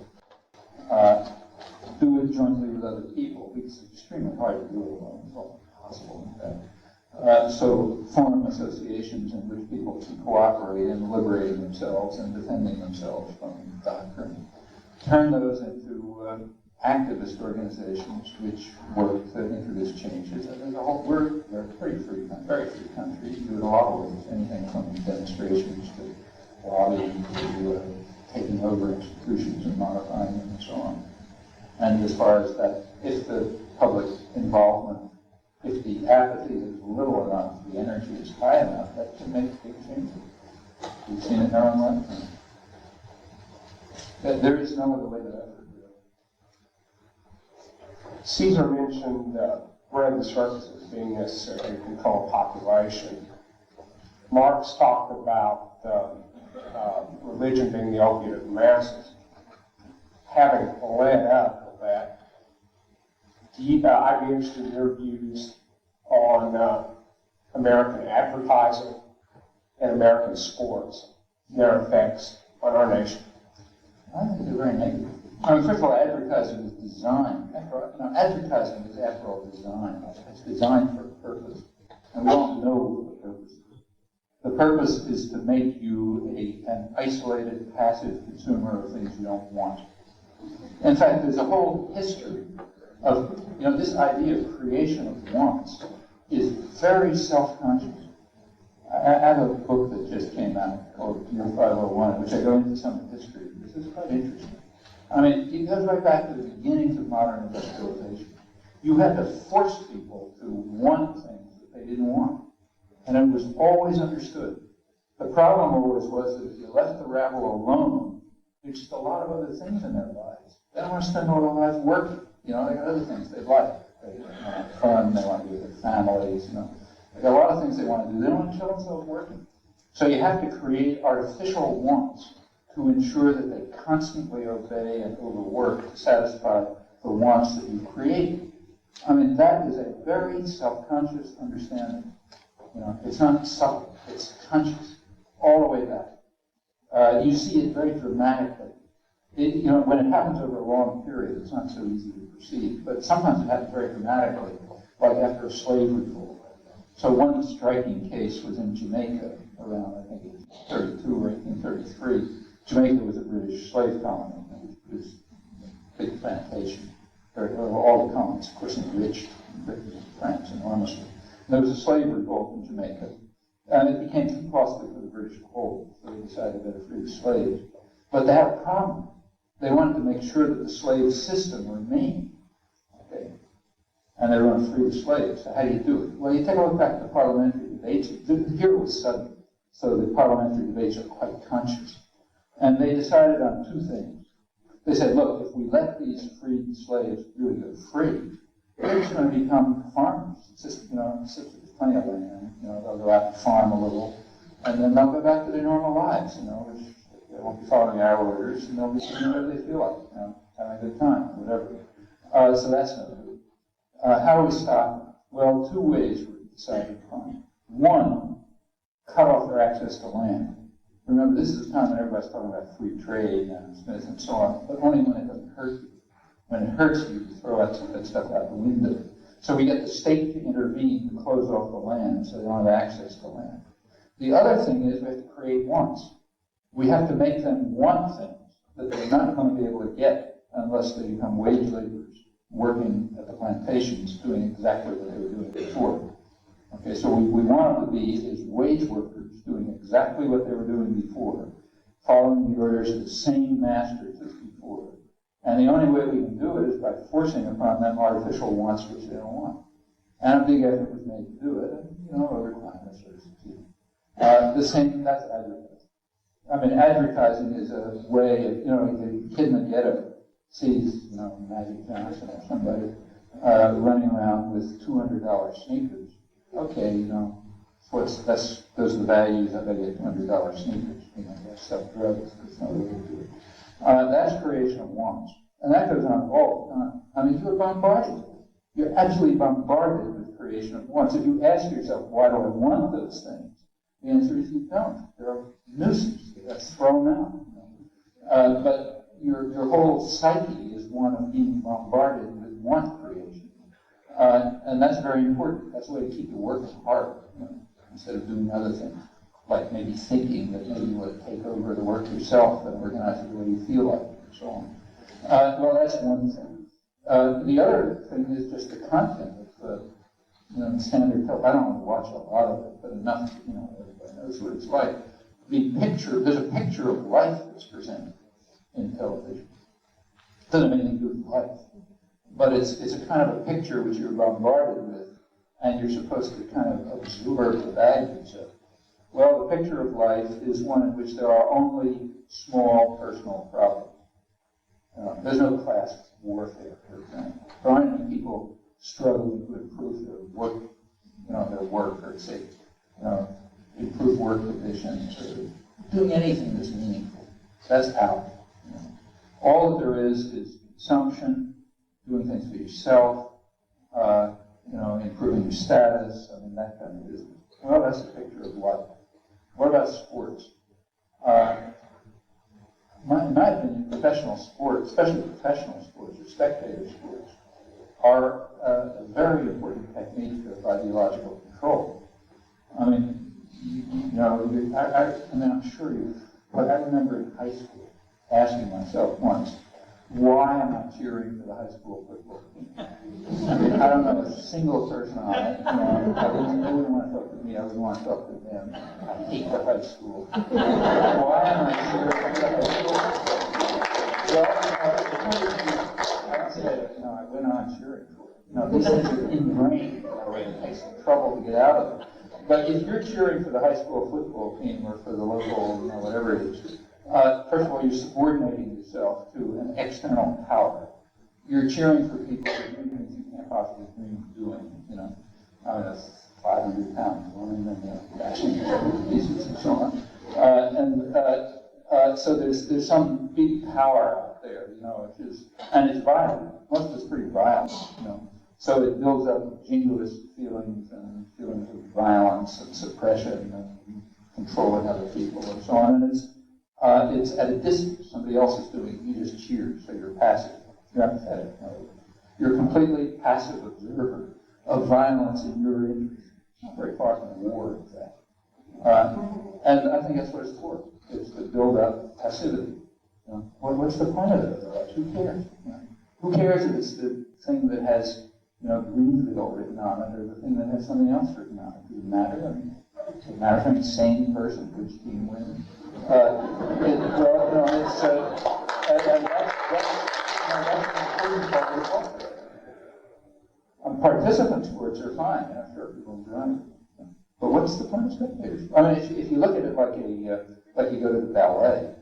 Do it jointly with other people, because it's extremely hard to do it alone. It's almost impossible, in fact. So form associations in which people can cooperate in liberating themselves and defending themselves from doctrine. Turn those into activist organizations which work to introduce changes. And we're a pretty free country, very free country. You do it a lot of ways, anything from demonstrations to lobbying to taking over institutions and modifying them and so on. And as far as that, if the public involvement, if the apathy is little enough, the energy is high enough, that can make big changes. We've seen it in our own lifetime. There is no other way to ever do it. Caesar mentioned random services being necessary to control population. Marx talked about religion being the opiate of the masses. Having led up with that, I'd be interested in your views on American advertising and American sports, their effects on our nation. I think they're very negative. First of all, advertising is designed. Advertising is, after all, design. It's designed for a purpose, and we all know what the purpose is. The purpose is to make you an isolated, passive consumer of things you don't want. In fact, there's a whole history of, this idea of creation of wants is very self-conscious. I have a book that just came out called Year 501, in which I go into some of the history. This is quite interesting. It goes right back to the beginnings of modern industrialization. You had to force people to want things that they didn't want. And it was always understood. The problem always was that if you left the rabble alone, there's just a lot of other things in their lives. They don't want to spend all their lives working. They got other things they like. They want fun, they want to be with their families, They got a lot of things they want to do. They don't want to kill themselves working. So you have to create artificial wants to ensure that they constantly obey and overwork to satisfy the wants that you create. That is a very self-conscious understanding. It's not subtle, it's conscious, all the way back. You see it very dramatically. When it happens over a long period, it's not so easy to perceive, but sometimes it happens very dramatically, like after a slave revolt. So one striking case was in Jamaica around, I think, 1832 or 1833. Jamaica was a British slave colony, and it was a big plantation. All the colonies, of course, enriched Britain and France enormously. And there was a slave revolt in Jamaica, and it became too costly for the British to hold, so they decided to free the slaves. But they had a problem. They wanted to make sure that the slave system remained. Okay? And they were going to free the slaves. So how do you do it? Well, you take a look back at the parliamentary debates. Here it was sudden, so the parliamentary debates are quite conscious. And they decided on two things. They said, look, if we let these freed slaves really go free, they're just going to become farmers. It's just, there's plenty of land, they'll go out and farm a little, and then they'll go back to their normal lives, which they won't be following our orders, and they'll be doing whatever they feel like, having a good time, whatever. So that's no good. How do we stop them? Well, two ways we decided upon. One, cut off their access to land. Remember, this is the time when everybody's talking about free trade and Smith and so on, but only when it doesn't hurt you. When it hurts you, you throw that stuff out the window. So we get the state to intervene to close off the land so they don't have access to land. The other thing is we have to create wants. We have to make them want things that they're not going to be able to get unless they become wage laborers working at the plantations doing exactly what they were doing before. Okay, so we want them to be as wage workers doing exactly what they were doing before, following the orders of the same masters as before. And the only way we can do it is by forcing upon them artificial wants which they don't want. And a big effort was made to do it, and over time that sort of succeeded. That's advertising. I mean, advertising is a way of, the kid in the ghetto sees, Magic Johnson or somebody running around with $200 sneakers. Okay, those are the values. I bet you $200 sneakers. That's stuff drugs. There's no way to do it. That's creation of wants. And that goes on all the time. I mean, you're bombarded. You're absolutely bombarded with creation of wants. If you ask yourself, why do I want those things? The answer is you don't. They're nuisance. That's thrown out. But your whole psyche is one of being bombarded with want creation. And that's very important. That's the way to keep you working hard, instead of doing other things, like maybe thinking that maybe you want to take over the work yourself and organize it the way you feel like, and so on. Well, that's one thing. The other thing is just the content of standard television. I don't watch a lot of it, but enough, everybody knows what it's like. There's a picture of life that's presented in television. It doesn't have anything to do with life. But it's a kind of a picture which you're bombarded with, and you're supposed to kind of absorb the values of. Well, the picture of life is one in which there are only small personal problems. There's no class warfare, for example. There aren't any people struggling to improve their work, or say, improve work conditions, or doing anything that's meaningful. That's out. All that there is consumption, doing things for yourself, improving your status, that kind of business. Well, that's a picture of life. What about sports? In my opinion, professional sports, especially professional sports or spectator sports, are a very important technique of ideological control. I'm sure but I remember in high school asking myself once, why am I cheering for the high school football team? I don't know a single person on it. I wouldn't want to talk to me. I wouldn't want to talk to them. I hate the high school. Why am I cheering for the high school? Well, I don't say I went on cheering for it. These things are ingrained. It takes trouble to get out of it. But if you're cheering for the high school football team or for the local, whatever it is, first of all, you're subordinating yourself to an external power. You're cheering for people who do things you can't possibly dream of doing. That's 500 pounds, running and bashing pieces and so on. So there's some big power out there, and it's violent. Most of it's pretty violent, So it builds up jingoist feelings and feelings of violence and suppression and controlling other people and so on. And it's at a distance. Somebody else is doing it. You just cheer, so you're passive. You're apathetic. You're a completely passive observer of violence in your interest. Not very far from war, in fact. And I think that's what it's for. It's to build up passivity. What's the point of it? Who cares? Who cares if it's the thing that has Greenville written on it or the thing that has something else written on it? Does it matter? Does it matter for an insane person which team wins? That's an important part of the culture. Participant sports are fine. I'm sure people enjoy it. But what's the point of spectators? If you look at it like you go to the ballet,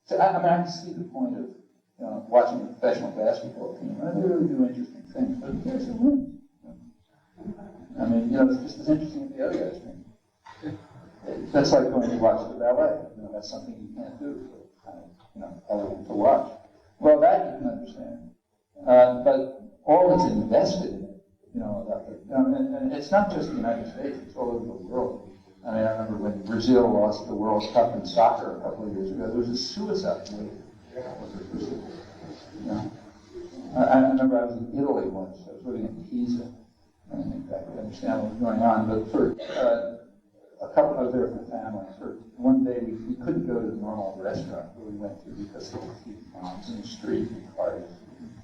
so I can see the point of watching a professional basketball team. They really do interesting things, but who cares who wins? It's just as interesting as the other guys think. That's like going to watch the ballet. That's something you can't do. So kind of, elegant to watch. Well, that you can understand. But all that's invested in it, and it's not just the United States, it's all over the world. I remember when Brazil lost the World Cup in soccer a couple of years ago, there was a suicide wave. I remember I was in Italy once. I was living in Pisa. I didn't exactly understand what was going on, but for a couple of there for family. For one day, we couldn't go to the normal restaurant where we went to because there were few moms in the street and cars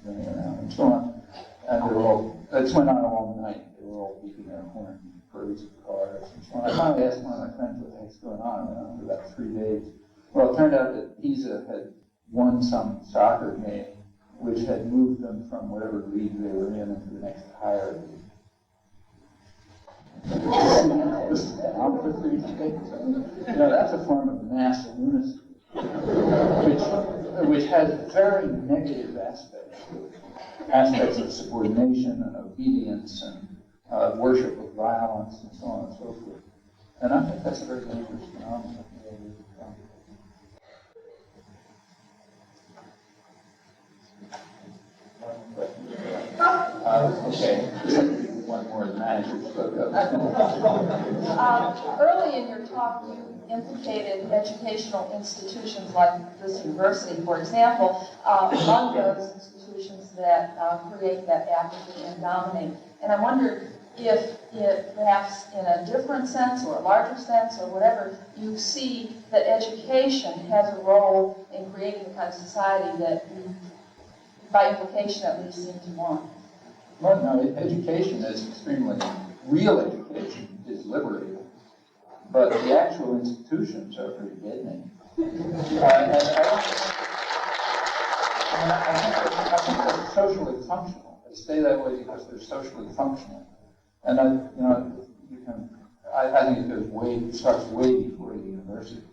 running around and so on. And they were all, it went on all night. They were all beating their horns and parades of cars and so on. I finally asked one of my friends what the heck's going on. It went on for about 3 days. Well, it turned out that Pisa had won some soccer game which had moved them from whatever league they were in into the next higher league. That's a form of mass lunacy, which has very negative aspects of subordination and obedience and worship of violence and so on and so forth. And I think that's a very dangerous phenomenon. Okay. One more than manager spoke up. Early in your talk, you implicated educational institutions like this university, for example, among those institutions that create that apathy and dominate. And I wondered if it, perhaps in a different sense or a larger sense or whatever, you see that education has a role in creating the kind of society that you, by implication at least, seem to want. Well, no, education is extremely, real education is liberating, but the actual institutions are pretty deadening. I think they're socially functional. They stay that way because they're socially functional. And I think it starts way before the university.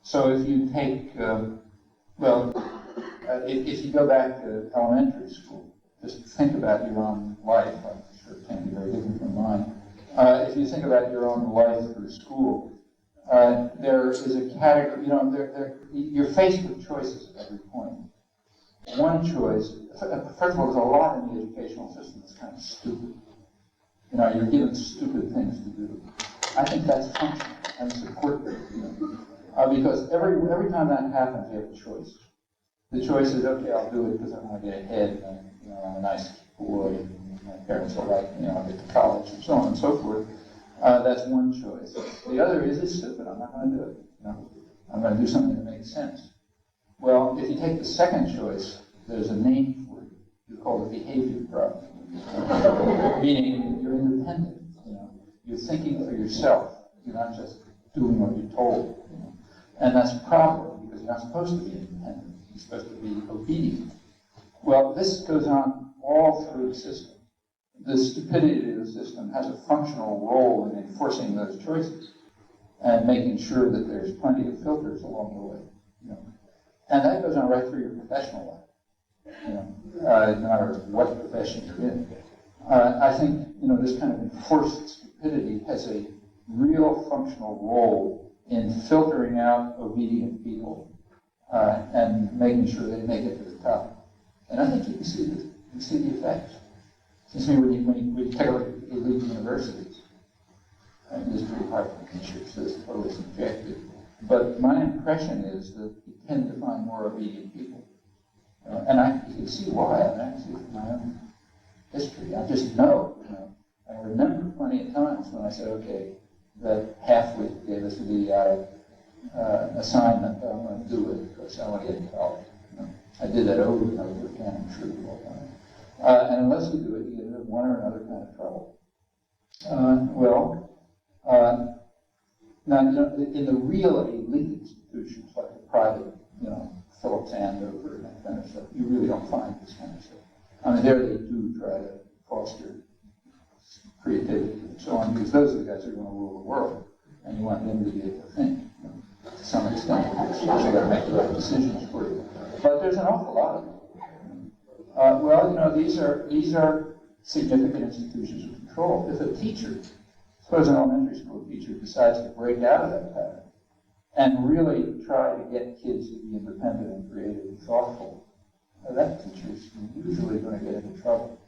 So if you take, if you go back to elementary school, just think about your own life. I'm sure it can't be very different from mine. If you think about your own life through school, there is a category, you're faced with choices at every point. One choice, first of all, there's a lot in the educational system that's kind of stupid. You're given stupid things to do. I think that's functional and support them, because every time that happens, you have a choice. The choice is, okay, I'll do it because I want to get ahead, and I'm a nice boy, and my parents will like me, I'll get to college, and so on and so forth. That's one choice. The other is, it's stupid, I'm not going to do it. I'm going to do something that makes sense. Well, if you take the second choice, there's a name for it. You call it behavior problem. Meaning you're independent. You're thinking for yourself. You're not just doing what you're told. And that's a problem because you're not supposed to be independent. You're supposed to be obedient. Well, this goes on all through the system. The stupidity of the system has a functional role in enforcing those choices and making sure that there's plenty of filters along the way. And that goes on right through your professional life. No matter what profession you're in. I think this kind of enforced stupidity has a real functional role in filtering out obedient people and making sure they make it to the top. And I think you can see the effects. Seems to me when you take a look at elite universities, and this is pretty hard to measure, so it's totally subjective. But my impression is that you tend to find more obedient people. And you can see why. I can see it from my own history. I just know. I remember plenty of times when I said, okay, that half week gave us the assignment, I'm going to do it because I want to get to college. I did that over and over again, I'm sure you all done it. And unless you do it, you get into one or another kind of trouble. Now, in the real elite institutions, like the private, Phillips Andover and that kind of stuff, you really don't find this kind of stuff. There they do try to foster creativity and so on, because those are the guys who are going to rule the world, and you want them to be able to think, to some extent, because they've got to make the right decisions for you. But there's an awful lot of them. These are significant institutions of control. If a teacher, suppose an elementary school teacher, decides to break out of that pattern and really try to get kids to be independent and creative and thoughtful, that teacher is usually going to get into trouble.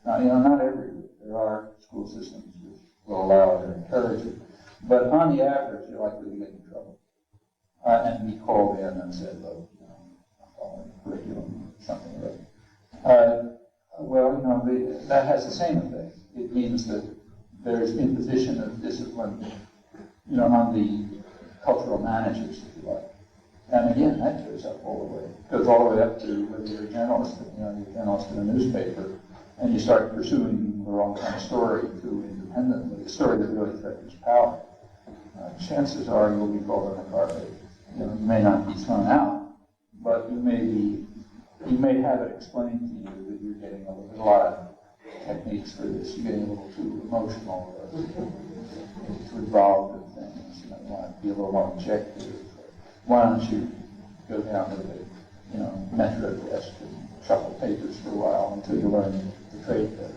Now, not everywhere. There are school systems which will allow it or encourage it. But on the average, you're likely to get in trouble. And be called in and said, look, I'm following the curriculum, something like that. Well, that has the same effect. It means that there's imposition of discipline, on the cultural managers, if you like. And again, that goes up all the way. It goes all the way up to whether you're a journalist, you're a journalist in a newspaper, and you start pursuing the wrong kind of story too independently, a story that really threatens power. Chances are you'll be called on the carpet. You may not be thrown out, but you may have it explained to you that you're getting there's a lot of techniques for this. You're getting a little too emotional, or too involved in things. You want to be a little more objective. Why don't you go down to the, metro desk and shuffle papers for a while until you learn the trade better.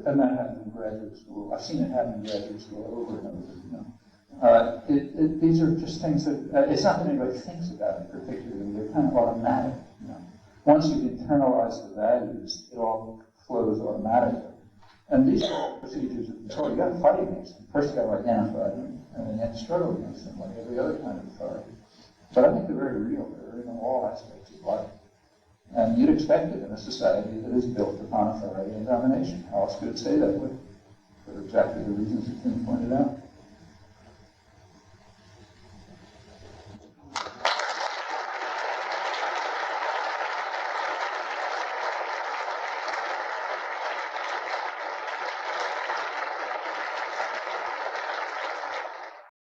And that happens in graduate school. I've seen it happen in graduate school over and over. These are just things that, it's not that anybody thinks about it particularly, they're kind of automatic. Once you've internalized the values, it all flows automatically. And these procedures of control, you got to fight against them. First you got to identify them, and then you have to struggle against them like every other kind of authority. But I think they're very real. They're in all aspects of life. And you'd expect it in a society that is built upon authority and domination. How else could it say that way? For exactly the reasons that Tim pointed out.